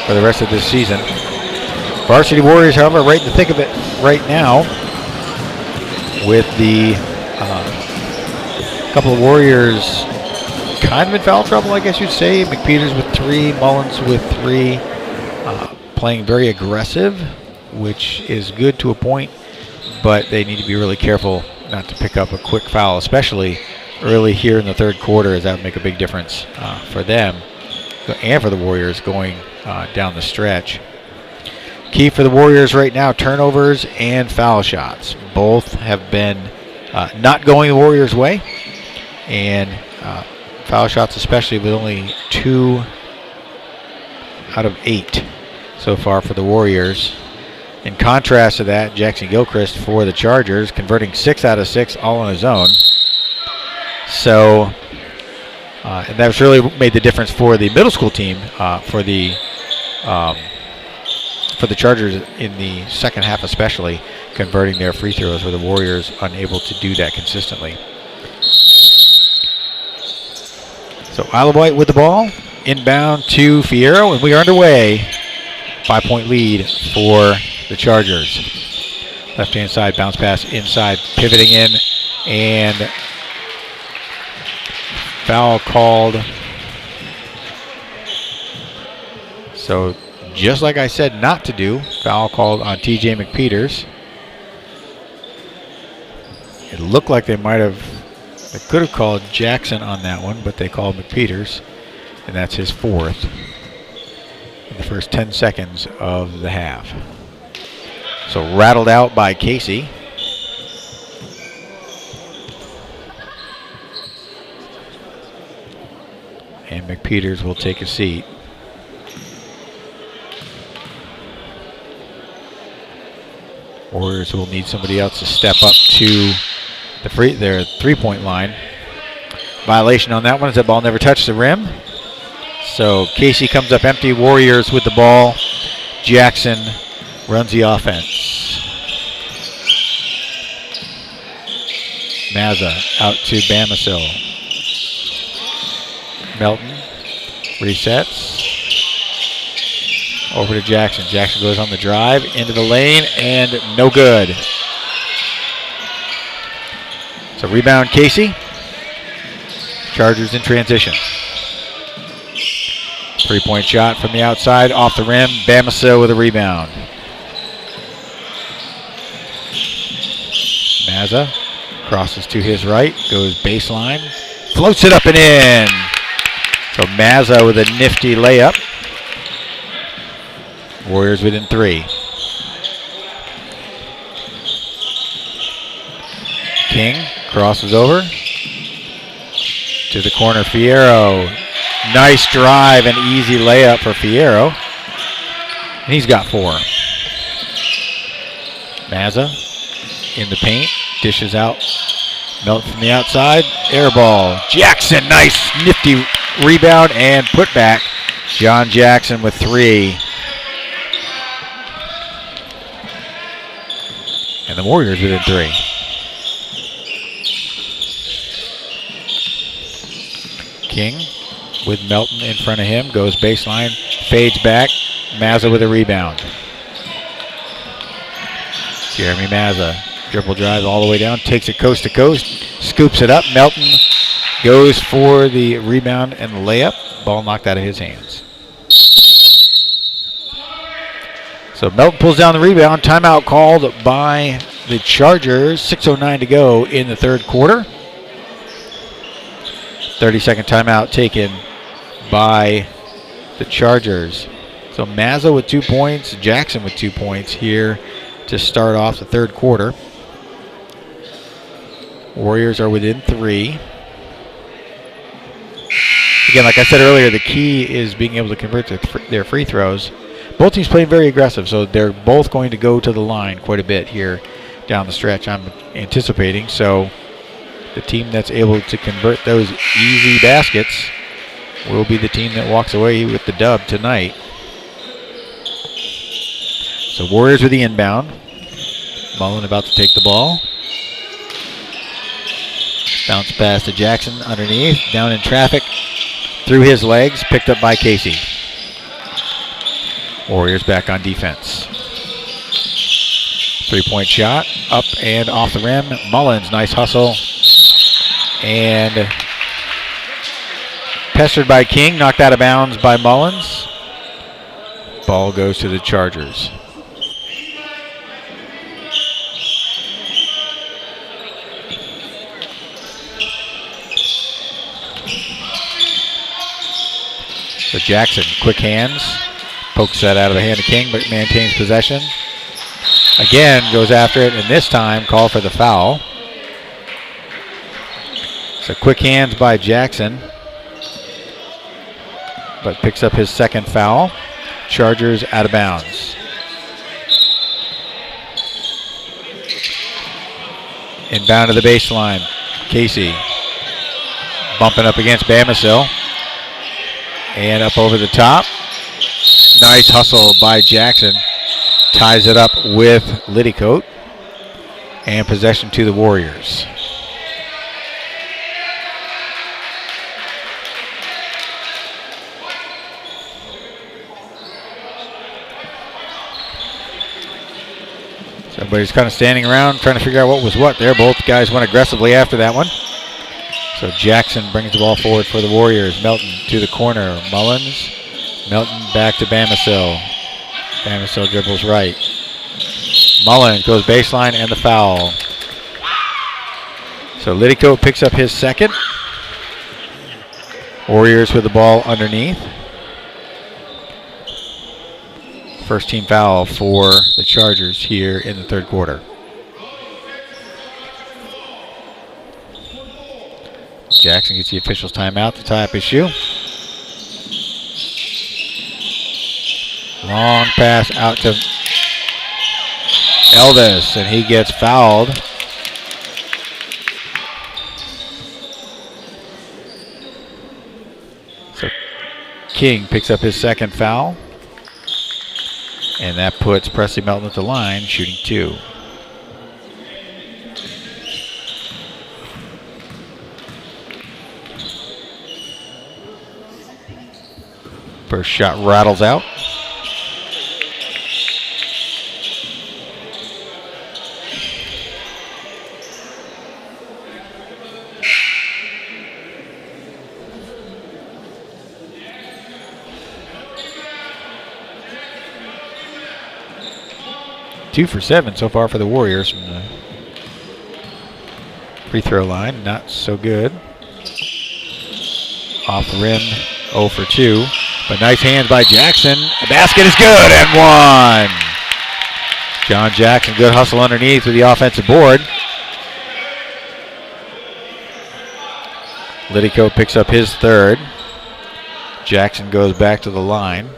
for the rest of this season. Varsity Warriors, however, right in the thick of it right now, with the couple of Warriors kind of in foul trouble, I guess you'd say. McPeters with 3, Mullins with 3. Playing very aggressive, which is good to a point, but they need to be really careful not to pick up a quick foul, especially early here in the third quarter, as that would make a big difference for them and for the Warriors going down the stretch. Key for the Warriors right now, turnovers and foul shots. Both have been not going the Warriors' way, and foul shots especially, with only 2 out of 8 so far for the Warriors. In contrast to that, Jackson Gilchrist for the Chargers, converting 6 out of 6 all on his own. So, and that's really made the difference for the middle school team, for the Chargers in the second half especially, converting their free throws, where the Warriors unable to do that consistently. So Isle of Wight with the ball, inbound to Fierro, and we are underway. 5-point lead for the Chargers. Left-hand side, bounce pass inside, pivoting in, and foul called. So just like I said not to do, foul called on TJ McPeters. It looked like they could have called Jackson on that one, but they called McPeters, and that's his 4th. The first 10 seconds of the half. So rattled out by Casey. And McPeters will take a seat. Warriors will need somebody else to step up to their three-point line. Violation on that one as that ball never touched the rim. So Casey comes up empty. Warriors with the ball. Jackson runs the offense. Mazza out to Bamisil. Melton resets. Over to Jackson. Jackson goes on the drive into the lane and no good. So rebound Casey. Chargers in transition. 3-point shot from the outside, off the rim. Bamisil with a rebound. Mazza crosses to his right, goes baseline, floats it up and in. So Mazza with a nifty layup. Warriors within 3. King crosses over to the corner. Fierro. Nice drive and easy layup for Fierro. And he's got 4. Mazza in the paint. Dishes out. Melton from the outside. Air ball. Jackson. Nice nifty rebound and put back. John Jackson with 3. And the Warriors within 3. King with Melton in front of him, goes baseline, fades back. Mazza with a rebound. Jeremy Mazza, dribble drive all the way down, takes it coast to coast, scoops it up. Melton goes for the rebound and layup. Ball knocked out of his hands. So Melton pulls down the rebound. Timeout called by the Chargers. 6:09 to go in the third quarter. 30-second timeout taken by the Chargers. So Mazza with 2 points, Jackson with 2 points here to start off the third quarter. Warriors are within 3. Again, like I said earlier, the key is being able to convert their free throws. Both teams playing very aggressive, so they're both going to go to the line quite a bit here down the stretch, I'm anticipating. So the team that's able to convert those easy baskets will be the team that walks away with the dub tonight. So Warriors with the inbound. Mullen about to take the ball. Bounce pass to Jackson underneath, down in traffic, through his legs, picked up by Casey. Warriors back on defense. 3-point shot, up and off the rim. Mullins, nice hustle. And pestered by King, knocked out of bounds by Mullins. Ball goes to the Chargers. So Jackson, quick hands, pokes that out of the hand of King, but maintains possession. Again, goes after it, and this time call for the foul. So quick hands by Jackson, but picks up his second foul. Chargers out of bounds. Inbound to the baseline. Casey bumping up against Bamisil. And up over the top. Nice hustle by Jackson. Ties it up with Liddycoat. And possession to the Warriors. So everybody's kind of standing around trying to figure out what was what there. Both guys went aggressively after that one. So Jackson brings the ball forward for the Warriors. Melton to the corner. Mullins. Melton back to Bamisil. Bamisil dribbles right. Mullins goes baseline and the foul. So Liddycoat picks up his second. Warriors with the ball underneath. First team foul for the Chargers here in the third quarter. Jackson gets the official's timeout to tie up his shoe. Long pass out to Elvis, and he gets fouled. So King picks up his second foul, and that puts Presley Melton at the line, shooting 2. First shot rattles out. Two for 7 so far for the Warriors from the free throw line. Not so good. Off the rim, 0 for 2. But nice hands by Jackson. The basket is good and 1. John Jackson, good hustle underneath with the offensive board. Liddycoat picks up his third. Jackson goes back to the line.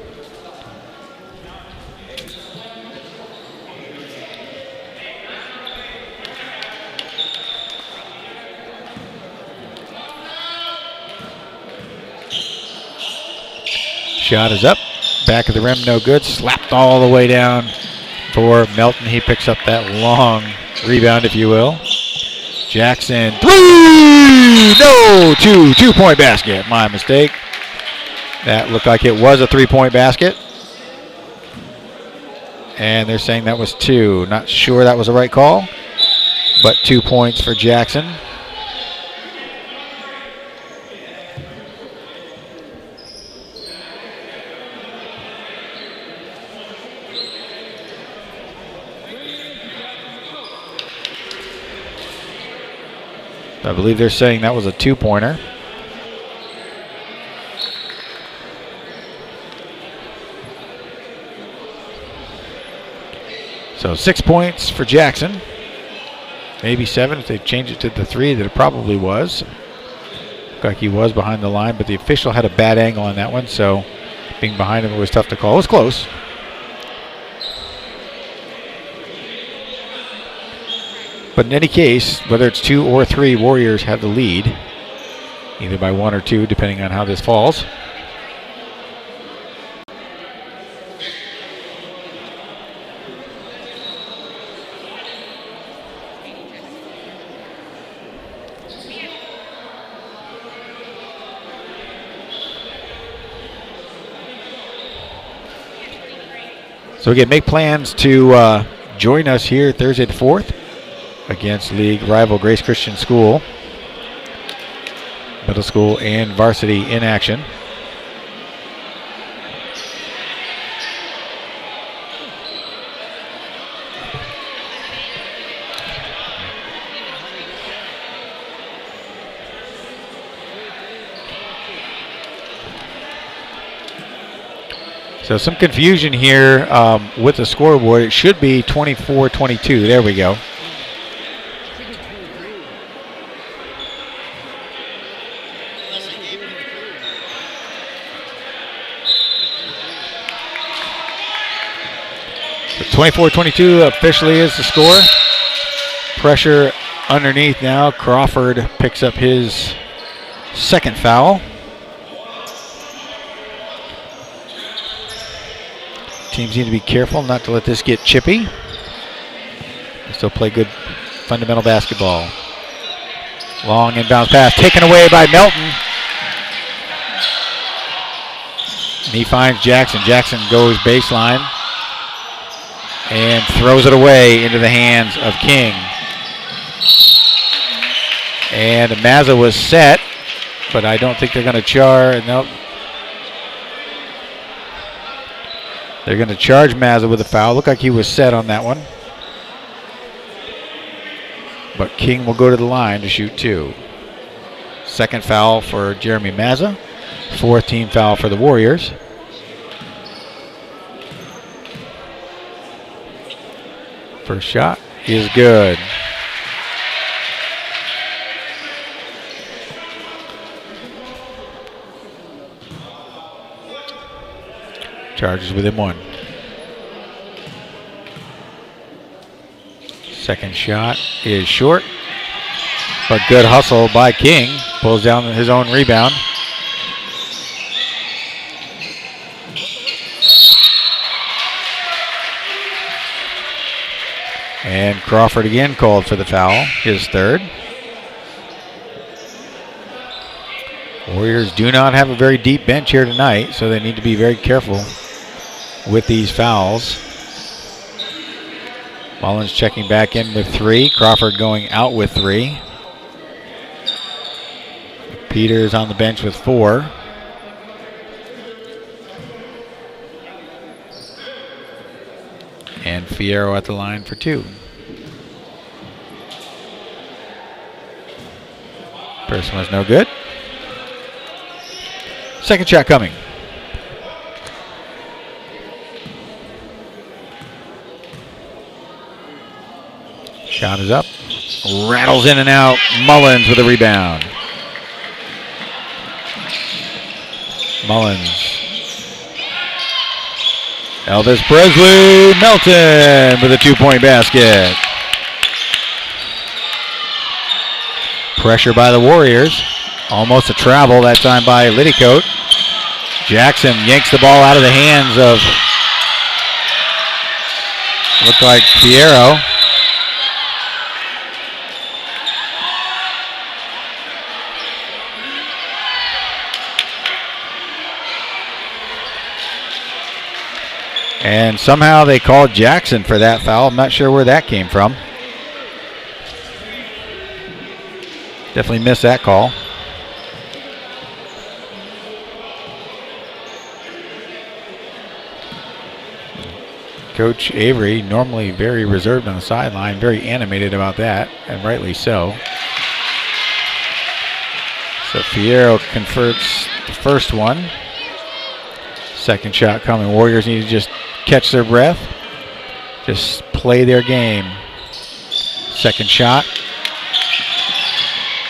Shot is up, back of the rim, no good. Slapped all the way down for Melton. He picks up that long rebound, if you will. Jackson, 3! No! 2-point basket. My mistake. That looked like it was a 3-point basket. And they're saying that was 2. Not sure that was the right call, but 2 points for Jackson. I believe they're saying that was a 2-pointer. So 6 points for Jackson. Maybe 7 if they change it to the 3 that it probably was. Looked like he was behind the line, but the official had a bad angle on that one, so being behind him was tough to call. It was close. But in any case, whether it's 2 or 3, Warriors have the lead, either by 1 or 2, depending on how this falls. So again, make plans to join us here Thursday the 4th against league rival Grace Christian School, middle school and varsity in action. So some confusion here with the scoreboard. It should be 24-22. There we go. So 24-22 officially is the score. Pressure underneath now. Crawford picks up his second foul. Teams need to be careful not to let this get chippy. They still play good fundamental basketball. Long inbounds pass taken away by Melton. And he finds Jackson. Jackson goes baseline and throws it away into the hands of King. And Mazza was set, but I don't think they're going to charge. Nope. They're going to charge Mazza with a foul. Looked like he was set on that one. But King will go to the line to shoot 2. Second foul for Jeremy Mazza. 4th team foul for the Warriors. First shot is good. Chargers within 1. Second shot is short, but good hustle by King. Pulls down his own rebound. And Crawford again called for the foul, his 3rd. Warriors do not have a very deep bench here tonight, so they need to be very careful with these fouls. Mullins checking back in with 3. Crawford going out with 3. Peters on the bench with 4. And Fierro at the line for 2. First one was no good. Second shot coming. Shot is up. Rattles in and out. Mullins with a rebound. Mullins. Elvis Presley Melton with a 2-point basket. Pressure by the Warriors. Almost a travel that time by Liddycote. Jackson yanks the ball out of the hands of, looked like Fierro. And somehow they called Jackson for that foul. I'm not sure where that came from. Definitely missed that call. Coach Avery, normally very reserved on the sideline, very animated about that, and rightly so. So Fierro converts the first one. Second shot coming. Warriors need to just catch their breath. Just play their game. Second shot.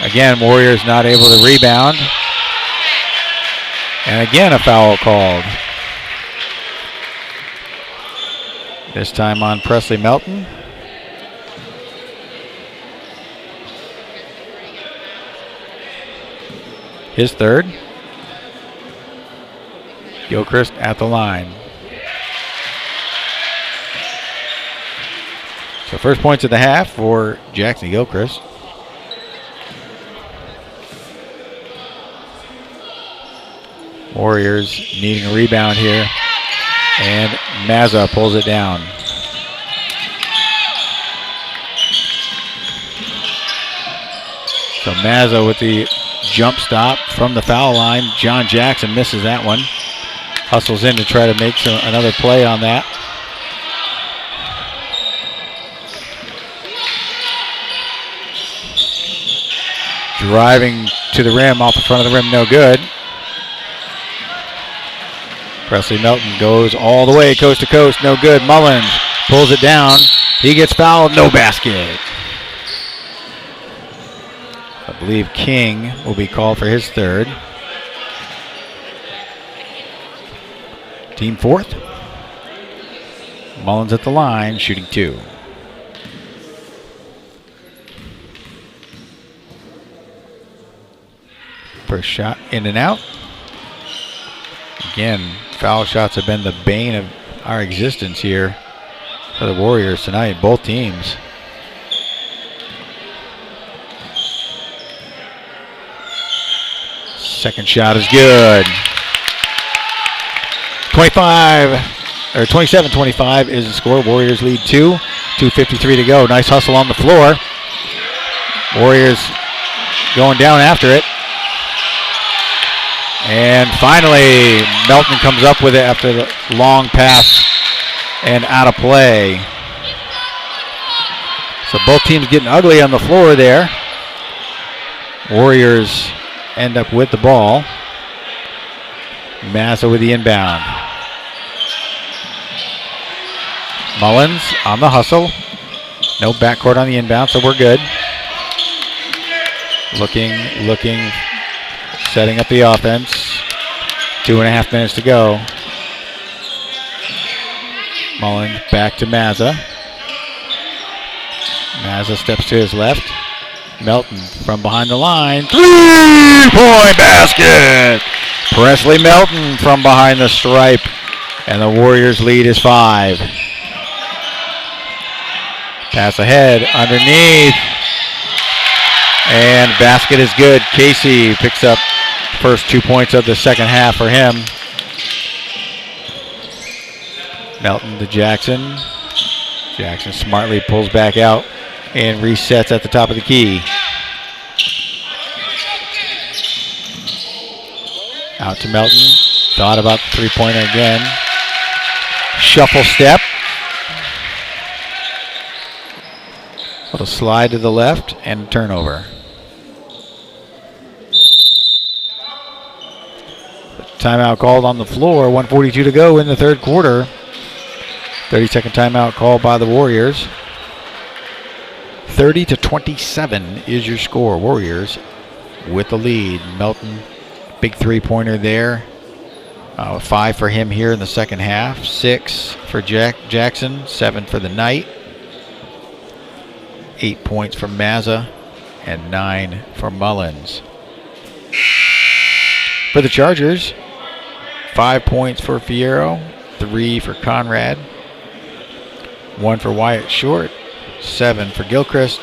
Again, Warriors not able to rebound. And again, a foul called. This time on Presley Melton. His third. Gilchrist at the line. So first points of the half for Jackson Gilchrist. Warriors needing a rebound here. And Mazza pulls it down. So Mazza with the jump stop from the foul line. John Jackson misses that one. Hustles in to try to make another play on that. Driving to the rim, off the front of the rim, no good. Presley Melton goes all the way, coast to coast, no good. Mullins pulls it down. He gets fouled, no basket. I believe King will be called for his third. Team fourth. Mullins at the line, shooting two. First shot in and out. Again, foul shots have been the bane of our existence here for the Warriors tonight, both teams. Second shot is good. 27-25 is the score. Warriors lead 2. 2:53 to go. Nice hustle on the floor. Warriors going down after it. And finally, Melton comes up with it after the long pass and out of play. So both teams getting ugly on the floor there. Warriors end up with the ball. Mazza with the inbound. Mullins on the hustle. No backcourt on the inbound, so we're good. Looking, setting up the offense. 2.5 minutes to go. Mullins back to Mazza. Mazza steps to his left. Melton from behind the line. 3-point basket! Presley Melton from behind the stripe. And the Warriors lead is 5. Pass ahead, underneath. And basket is good. Casey picks up first 2 points of the second half for him. Melton to Jackson. Jackson smartly pulls back out and resets at the top of the key. Out to Melton. Thought about the three-pointer again. Shuffle step. Little slide to the left and turnover. Timeout called on the floor. 1:42 to go in the third quarter. 30-second timeout called by the Warriors. 30-27 is your score. Warriors with the lead. Melton, big three-pointer there. 5 for him here in the second half. 6 for Jackson. 7 for the night. 8 points for Mazza and 9 for Mullins. For the Chargers, 5 points for Fierro, 3 for Conrad, 1 for Wyatt Short, 7 for Gilchrist,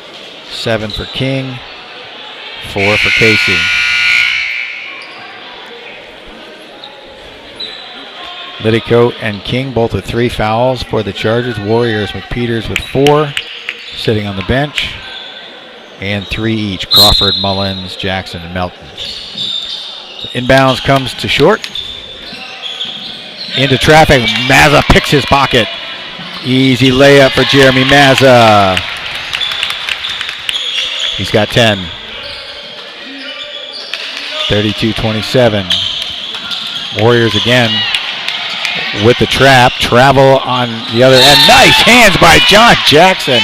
7 for King, 4 for Casey. Liddicoat and King both with 3 fouls for the Chargers. Warriors, McPeters with 4, sitting on the bench, and 3 each. Crawford, Mullins, Jackson, and Melton. So inbounds comes to Short. Into traffic, Mazza picks his pocket. Easy layup for Jeremy Mazza. He's got 10. 32-27. Warriors again with the trap. Travel on the other end. Nice hands by John Jackson.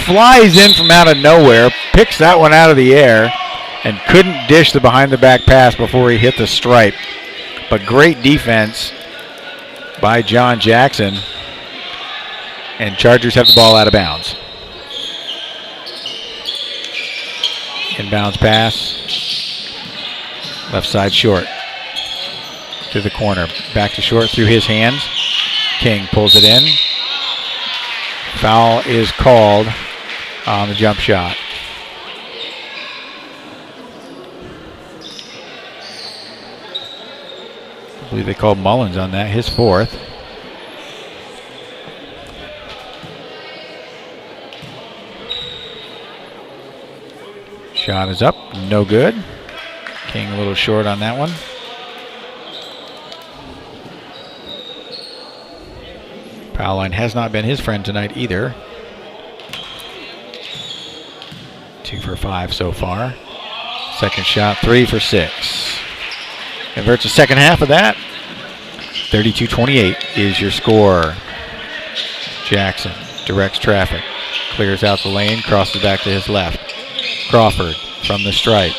Flies in from out of nowhere. Picks that one out of the air. And couldn't dish the behind-the-back pass before he hit the stripe. But great defense by John Jackson. And Chargers have the ball out of bounds. Inbounds pass. Left side short. To the corner. Back to short through his hands. King pulls it in. Foul is called on the jump shot. I believe they called Mullins on that, his fourth. Shot is up, no good. King a little short on that one. Foul line has not been his friend tonight either. 2 for 5 so far. Second shot, 3 for 6. Converts the second half of that. 32-28 is your score. Jackson directs traffic. Clears out the lane, crosses back to his left. Crawford from the stripe.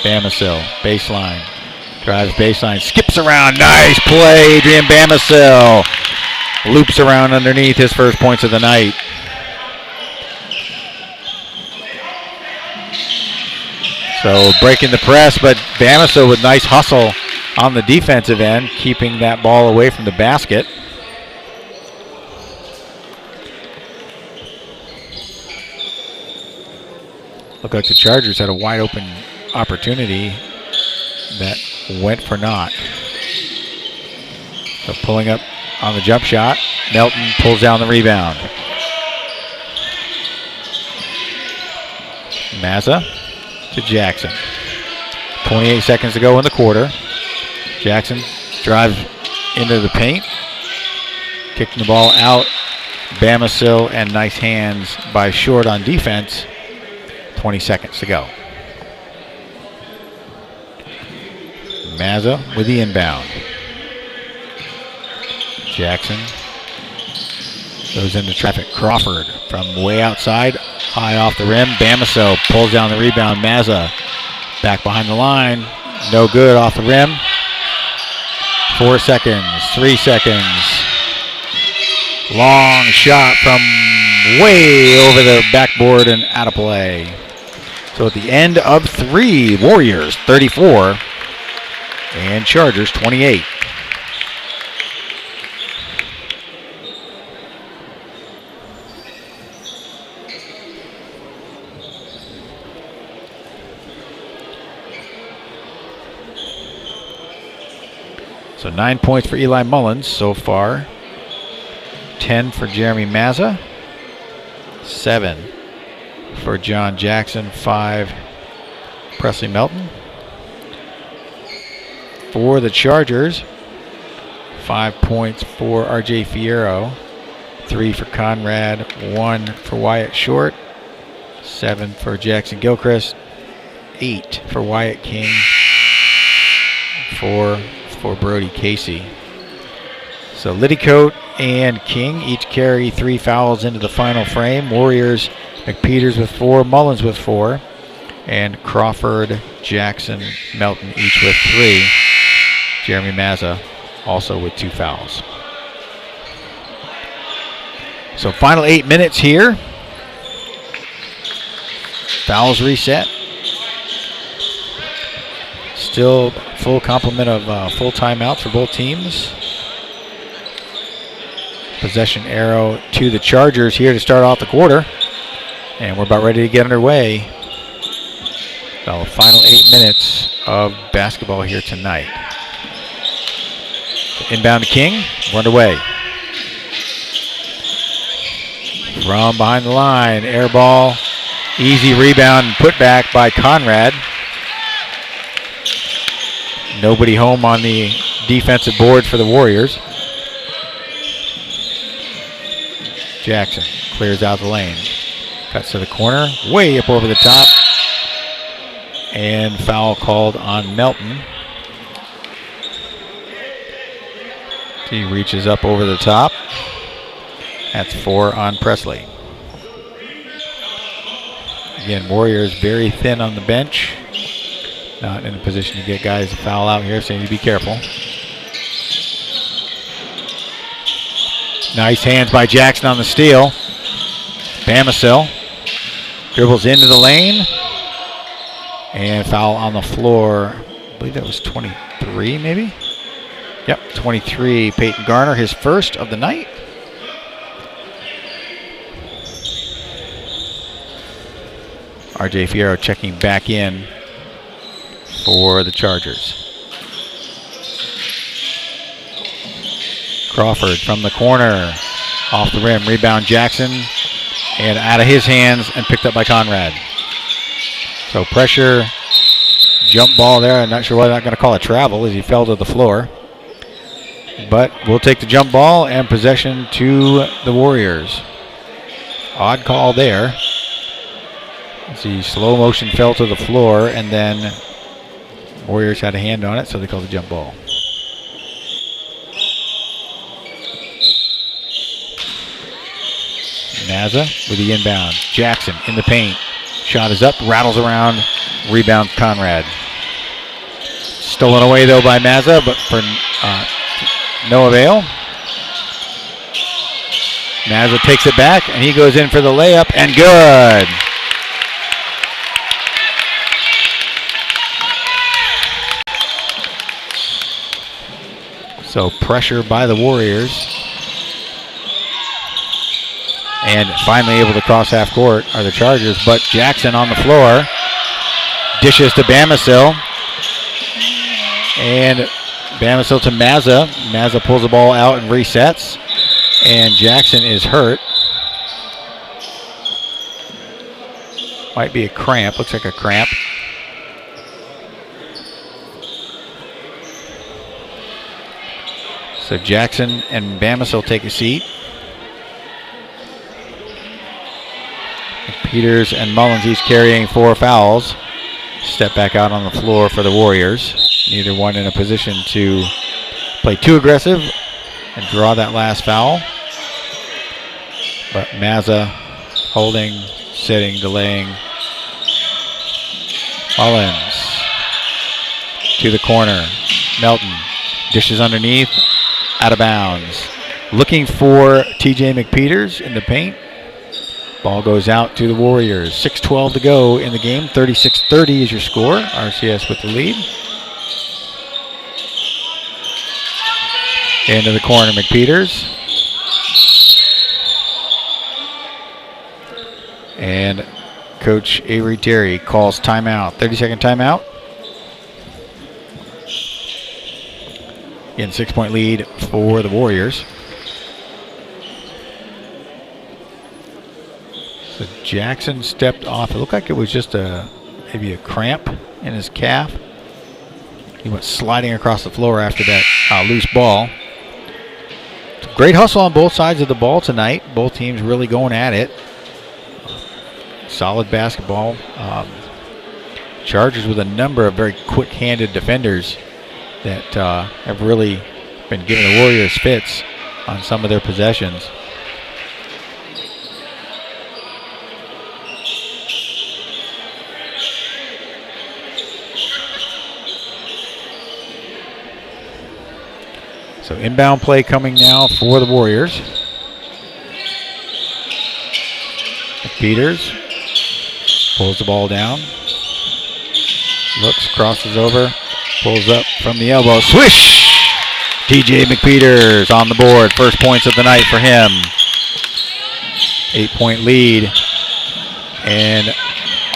Bamasil, baseline. Drives baseline, skips around. Nice play, Adrian Bamasil. Loops around underneath, his first points of the night. So breaking the press, but Bamasil with nice hustle on the defensive end, keeping that ball away from the basket. Looked like the Chargers had a wide open opportunity that went for naught. So pulling up on the jump shot, Melton pulls down the rebound. Mazza to Jackson. 28 seconds to go in the quarter. Jackson drives into the paint, kicking the ball out. Bamasil and nice hands by Short on defense. 20 seconds to go. Mazza with the inbound. Jackson goes into traffic. Crawford from way outside, high off the rim. Bamasil pulls down the rebound. Mazza back behind the line. No good off the rim. 4 seconds, 3 seconds. Long shot from way over the backboard and out of play. So at the end of 3, Warriors 34 and Chargers 28. So 9 points for Eli Mullins so far. 10 for Jeremy Mazza. 7 for John Jackson. 5 Presley Melton. For the Chargers, 5 points for RJ Fierro. 3 for Conrad. 1 for Wyatt Short. 7 for Jackson Gilchrist. 8 for Wyatt King. 4 for Brody Casey. So Liddycoat and King each carry 3 fouls into the final frame. Warriors, McPeters with 4, Mullins with 4, and Crawford, Jackson, Melton each with 3. Jeremy Mazza also with 2 fouls. So final 8 minutes here. Fouls reset. Still full complement of full timeouts for both teams. Possession arrow to the Chargers here to start off the quarter. And we're about ready to get underway. The final 8 minutes of basketball here tonight. Inbound to King, run away. From behind the line, air ball, easy rebound, put back by Conrad. Nobody home on the defensive board for the Warriors. Jackson clears out the lane. Cuts to the corner, way up over the top. And foul called on Melton. He reaches up over the top. That's 4 on Presley. Again, Warriors very thin on the bench. Not in a position to get guys to foul out here, so you need to be careful. Nice hands by Jackson on the steal. Bamisil dribbles into the lane. And foul on the floor. I believe that was 23 maybe? Yep, 23. Peyton Garner, his first of the night. RJ Fierro checking back in for the Chargers. Crawford from the corner, off the rim, rebound Jackson, and out of his hands and picked up by Conrad. So pressure, jump ball there. I'm not sure whether I'm going to call it travel as he fell to the floor. But we'll take the jump ball and possession to the Warriors. Odd call there. As he slow motion fell to the floor, and then Warriors had a hand on it, so they called the jump ball. Naza with the inbound. Jackson in the paint. Shot is up, rattles around, rebound Conrad. Stolen away though by Mazza, but for no avail. Mazza takes it back, and he goes in for the layup, and good. So pressure by the Warriors. And finally able to cross half court are the Chargers, but Jackson on the floor. Dishes to Bamisil. And Bamisil to Mazza. Mazza pulls the ball out and resets. And Jackson is hurt. Might be a cramp. Looks like a cramp. So Jackson and Bamisil take a seat. Peters and Mullins each carrying 4 fouls. Step back out on the floor for the Warriors. Neither one in a position to play too aggressive and draw that last foul. But Mazza holding, sitting, delaying. Mullins to the corner. Melton dishes underneath, out of bounds. Looking for TJ McPeters in the paint. Ball goes out to the Warriors. 6:12 to go in the game. 36-30 is your score. RCS with the lead. Into the corner, McPeters. And Coach Avery Terry calls timeout. 30-second timeout. Again, 6-point lead for the Warriors. So Jackson stepped off. It looked like it was just maybe a cramp in his calf. He went sliding across the floor after that loose ball. Great hustle on both sides of the ball tonight. Both teams really going at it. Solid basketball. Chargers with a number of very quick-handed defenders that have really been giving the Warriors fits on some of their possessions. So inbound play coming now for the Warriors. Peters pulls the ball down. Looks, crosses over, pulls up from the elbow. Swish! TJ McPeters on the board. First points of the night for him. 8-point lead. And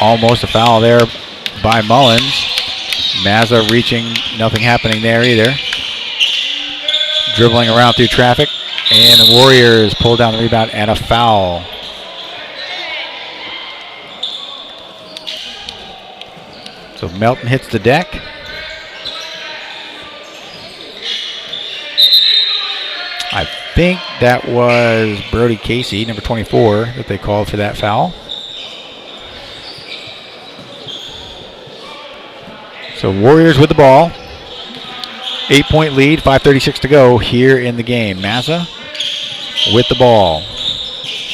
almost a foul there by Mullins. Mazza reaching, nothing happening there either. Dribbling around through traffic, and the Warriors pull down the rebound and a foul. So Melton hits the deck. I think that was Brody Casey, number 24, that they called for that foul. So Warriors with the ball. 8-point lead, 5:36 to go here in the game. Mazza with the ball.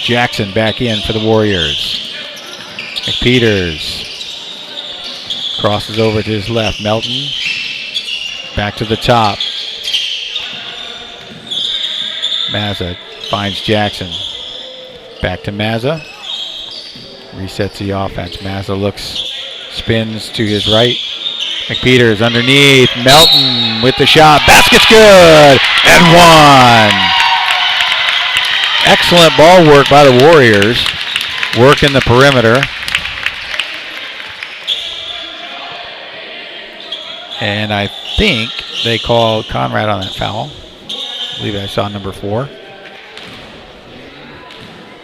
Jackson back in for the Warriors. McPeters crosses over to his left. Melton back to the top. Mazza finds Jackson. Back to Mazza. Resets the offense. Mazza looks, spins to his right. McPeters underneath. Melton with the shot. Basket's good. And one. Excellent ball work by the Warriors. Working the perimeter. And I think they called Conrad on that foul. I believe I saw number 4.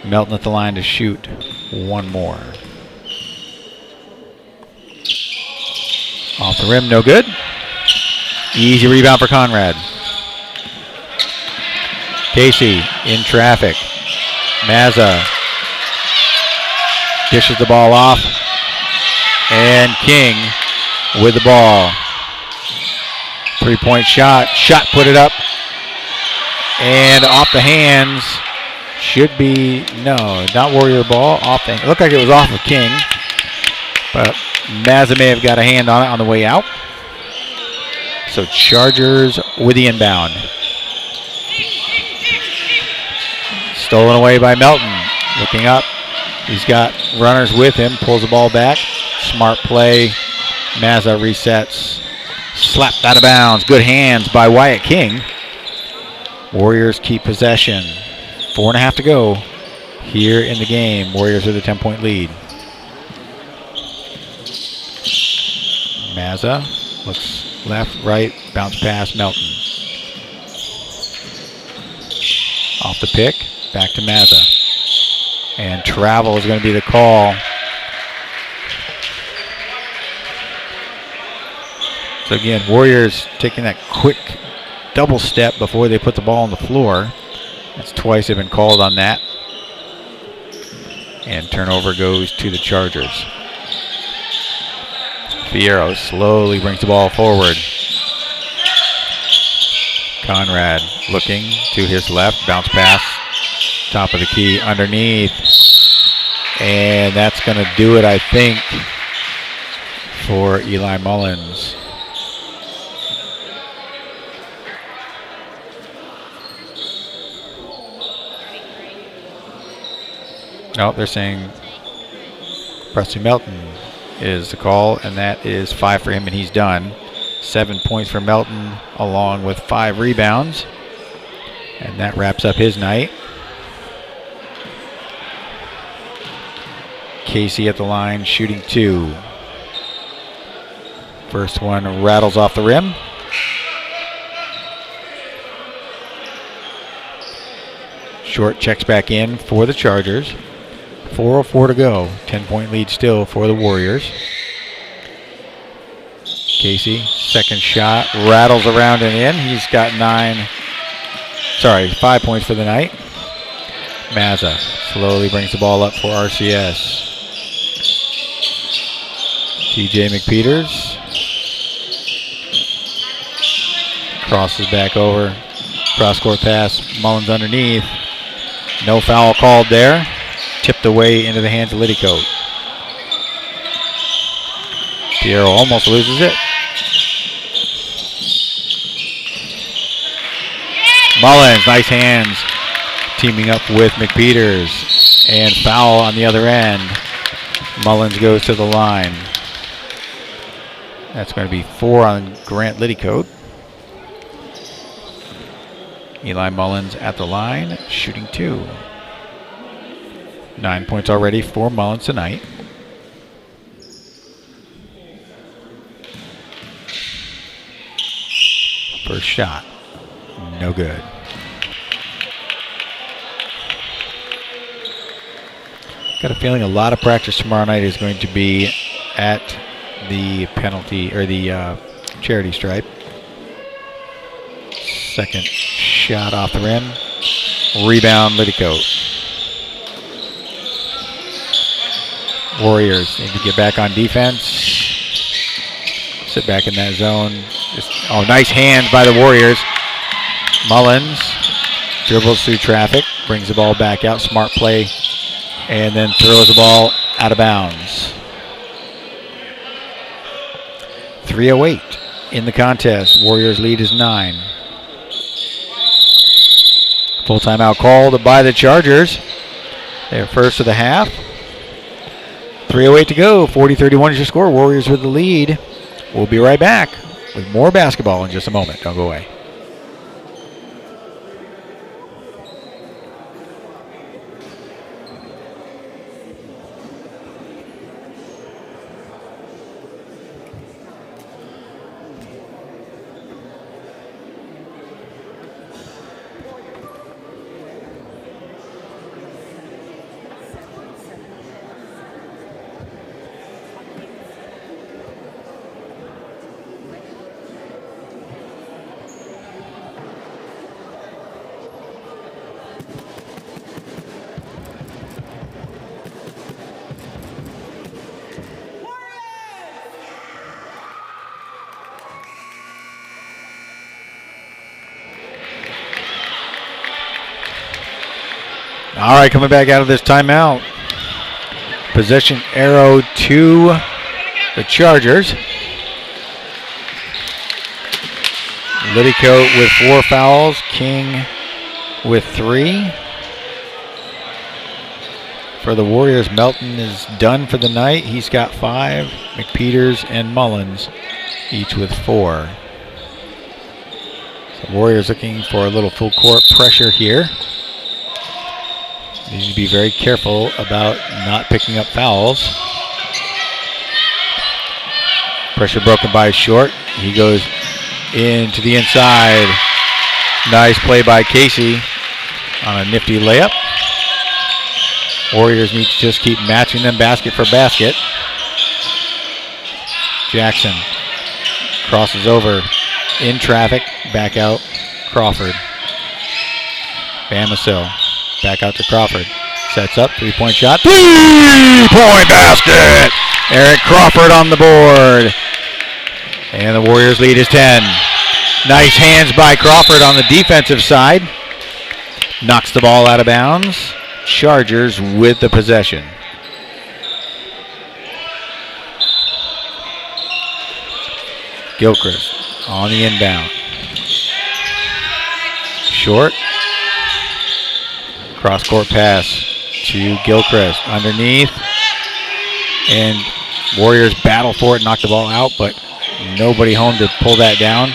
Melton at the line to shoot one more. Off the rim, no good. Easy rebound for Conrad. Casey in traffic. Mazza dishes the ball off. And King with the ball. 3-point shot. Shot put it up. And off the hands. Should be, no, not Warrior ball. Off the, it looked like it was off of King. But Mazza may have got a hand on it on the way out. So Chargers with the inbound. Stolen away by Melton. Looking up. He's got runners with him. Pulls the ball back. Smart play. Mazza resets. Slapped out of bounds. Good hands by Wyatt King. Warriors keep possession. 4.5 to go here in the game. Warriors with a 10-point lead. Mazza looks left, right, bounce pass, Melton. Off the pick, back to Mazza. And travel is going to be the call. So again, Warriors taking that quick double step before they put the ball on the floor. That's twice they've been called on that. And turnover goes to the Chargers. Fierro slowly brings the ball forward. Conrad looking to his left, bounce pass, top of the key, underneath. And that's going to do it, I think, for Eli Mullins. No, they're saying Presley Melton is the call, and that is 5 for him, and he's done. 7 points for Melton, along with 5 rebounds. And that wraps up his night. Casey at the line, shooting 2. First one rattles off the rim. Short checks back in for the Chargers. 4:04 to go. 10-point lead still for the Warriors. Casey, second shot, rattles around and in. He's got 5 points for the night. Mazza slowly brings the ball up for RCS. TJ McPeters crosses back over. Cross-court pass, Mullins underneath. No foul called there. Tipped away into the hands of Liddycoat. Piero almost loses it. Mullins, nice hands, teaming up with McPeters. And foul on the other end. Mullins goes to the line. That's going to be 4 on Grant Liddycoat. Eli Mullins at the line, shooting 2. 9 points already for Mullins tonight. First shot, no good. Got a feeling a lot of practice tomorrow night is going to be at the penalty or the charity stripe. Second shot off the rim. Rebound, Liddycoat. Warriors need to get back on defense. Sit back in that zone. Nice hands by the Warriors. Mullins dribbles through traffic, brings the ball back out. Smart play, and then throws the ball out of bounds. 3:08 in the contest. Warriors lead is 9. Full timeout called by the Chargers. They're first of the half. 3:08 to go. 40-31 is your score. Warriors with the lead. We'll be right back with more basketball in just a moment. Don't go away. All right, coming back out of this timeout. Possession arrow to the Chargers. Liddycoat with 4 fouls. King with 3. For the Warriors, Melton is done for the night. He's got 5. McPeters and Mullins each with 4. So Warriors looking for a little full court pressure here. Need to be very careful about not picking up fouls. Pressure broken by Short. He goes into the inside. Nice play by Casey on a nifty layup. Warriors need to just keep matching them basket for basket. Jackson crosses over in traffic. Back out Crawford. Bamisil. Back out to Crawford. Sets up, 3-point shot. 3-point basket! Eric Crawford on the board. And the Warriors lead is 10. Nice hands by Crawford on the defensive side. Knocks the ball out of bounds. Chargers with the possession. Gilchrist on the inbound. Short. Cross-court pass to Gilchrist underneath. And Warriors battle for it, knock the ball out, but nobody home to pull that down.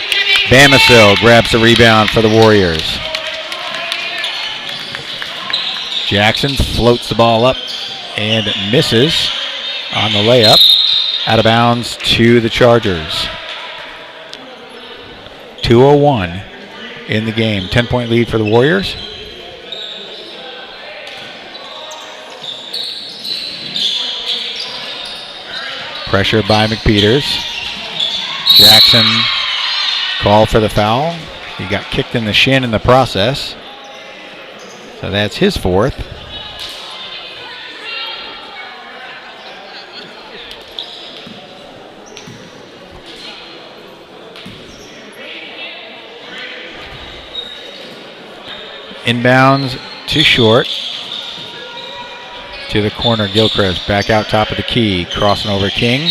Bamisil grabs the rebound for the Warriors. Jackson floats the ball up and misses on the layup. Out of bounds to the Chargers. 2:01 in the game. 10-point lead for the Warriors. Pressure by McPeters. Jackson called for the foul. He got kicked in the shin in the process. So that's his 4th. Inbounds to Short. To the corner, Gilchrist back out top of the key, crossing over King.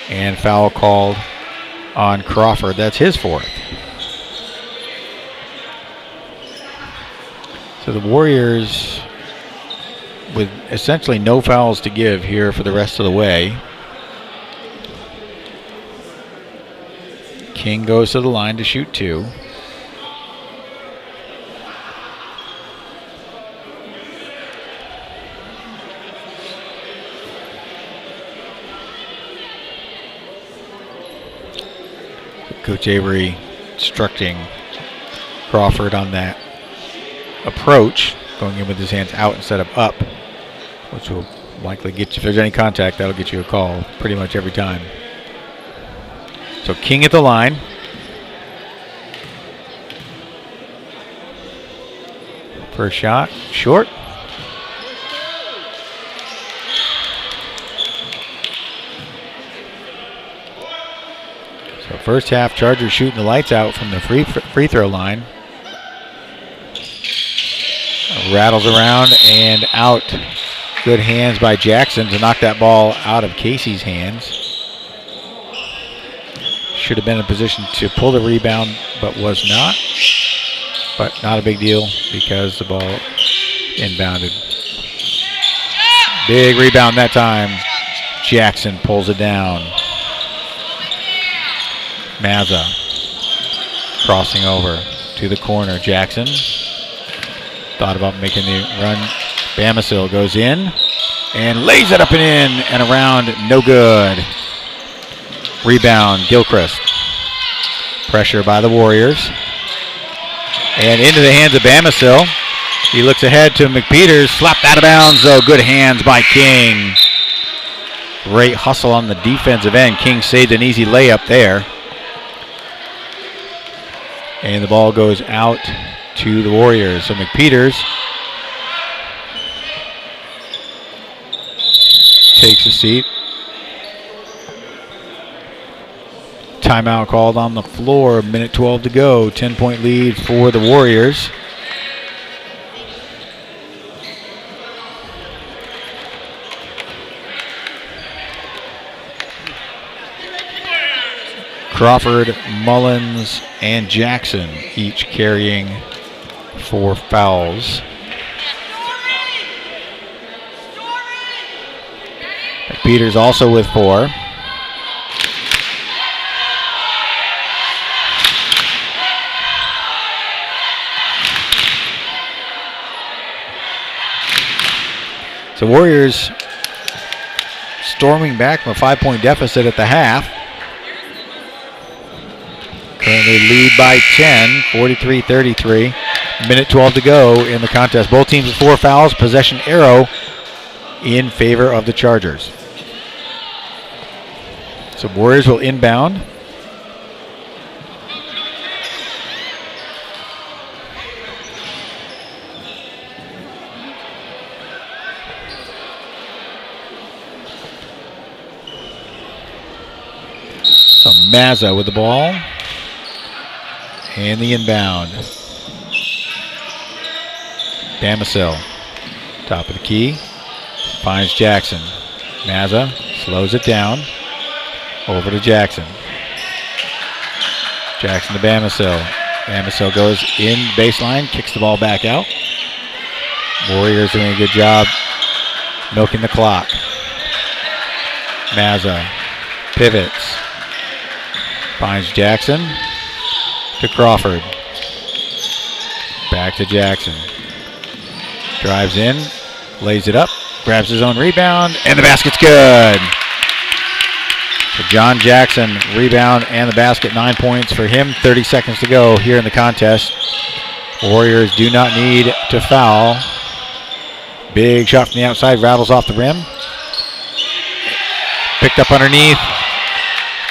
And foul called on Crawford. That's his 4th. So the Warriors with essentially no fouls to give here for the rest of the way. King goes to the line to shoot 2. Coach Avery instructing Crawford on that approach, going in with his hands out instead of up, which will likely get you, if there's any contact, that'll get you a call pretty much every time. So King at the line. First shot, Short. So first half, Chargers shooting the lights out from the free throw line. Rattles around and out. Good hands by Jackson to knock that ball out of Casey's hands. Should have been in a position to pull the rebound, but was not. But not a big deal because the ball inbounded. Big rebound that time. Jackson pulls it down. Mazza crossing over to the corner. Jackson thought about making the run. Bamisil goes in and lays it up and in and around. No good. Rebound, Gilchrist. Pressure by the Warriors. And into the hands of Bamisil. He looks ahead to McPeters. Slapped out of bounds, though. Good hands by King. Great hustle on the defensive end. King saved an easy layup there. And the ball goes out to the Warriors. So McPeters takes a seat. Timeout called on the floor. Minute 12 to go. 10-point lead for the Warriors. Crawford, Mullins, and Jackson each carrying 4 fouls. Peters also with 4. So Warriors storming back from a 5-point deficit at the half. Currently lead by 10, 43-33. Minute 12 to go in the contest. Both teams with 4 fouls. Possession arrow in favor of the Chargers. So Warriors will inbound. So Mazza with the ball. And the inbound. Bamisil, top of the key, finds Jackson. Mazza slows it down. Over to Jackson. Jackson to Bamisil. Bamisil goes in baseline, kicks the ball back out. Warriors doing a good job milking the clock. Mazza pivots. Finds Jackson. To Crawford. Back to Jackson. Drives in, lays it up, grabs his own rebound, and the basket's good. So John Jackson, rebound and the basket, 9 points for him. 30 seconds to go here in the contest. Warriors do not need to foul. Big shot from the outside, rattles off the rim. Picked up underneath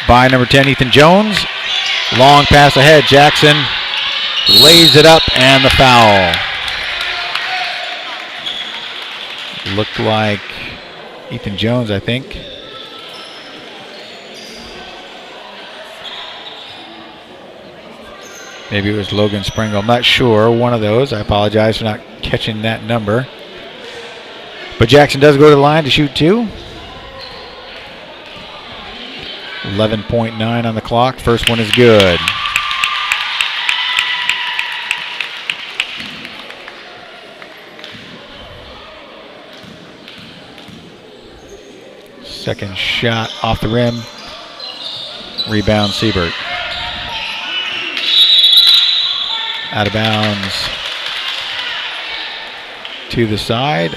by number 10, Ethan Jones. Long pass ahead, Jackson lays it up and the foul. Looked like Ethan Jones, I think. Maybe it was Logan Springle, I'm not sure, one of those. I apologize for not catching that number. But Jackson does go to the line to shoot 2. 11.9 on the clock. First one is good. Second shot off the rim. Rebound Siebert. Out of bounds to the side.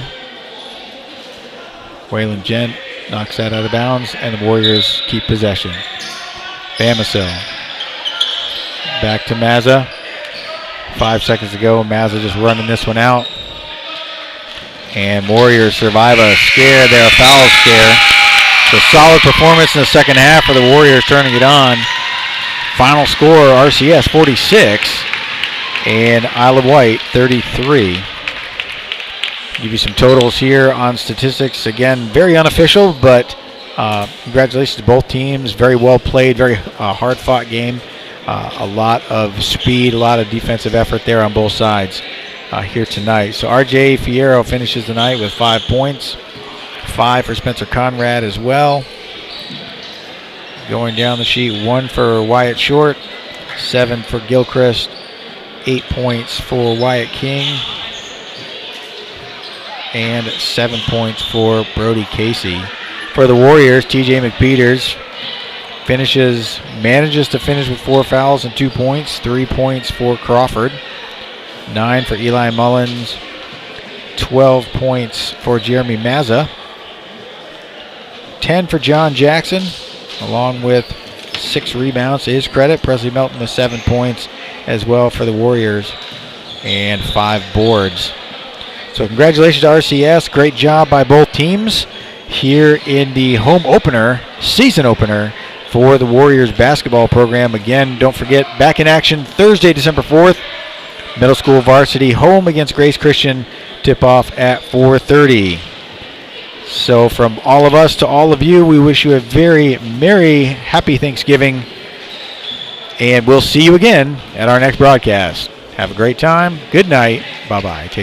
Waylon Gent knocks that out of bounds, and the Warriors keep possession. Bamisil. Back to Mazza. 5 seconds to go. Mazza just running this one out. And Warriors survive a scare there, a foul scare. So solid performance in the second half for the Warriors turning it on. Final score, RCS 46 and Isle of Wight 33. Give you some totals here on statistics. Again, very unofficial, but Congratulations to both teams. Very well played, very hard-fought game. A lot of speed, a lot of defensive effort there on both sides here tonight. So RJ Fierro finishes the night with 5 points. 5 for Spencer Conrad as well. Going down the sheet, 1 for Wyatt Short, 7 for Gilchrist, 8 points for Wyatt King, and 7 points for Brody Casey. For the Warriors, TJ McPeters manages to finish with 4 fouls and 2 points, 3 points for Crawford, 9 for Eli Mullins, 12 points for Jeremy Mazza, 10 for John Jackson, along with 6 rebounds to his credit. Presley Melton with 7 points as well for the Warriors and 5 boards. So congratulations to RCS. Great job by both teams here in the home opener, season opener for the Warriors basketball program. Again, don't forget, back in action Thursday, December 4th. Middle school varsity home against Grace Christian. Tip-off at 4:30. So from all of us to all of you, we wish you a very merry, happy Thanksgiving. And we'll see you again at our next broadcast. Have a great time. Good night. Bye-bye. Take care.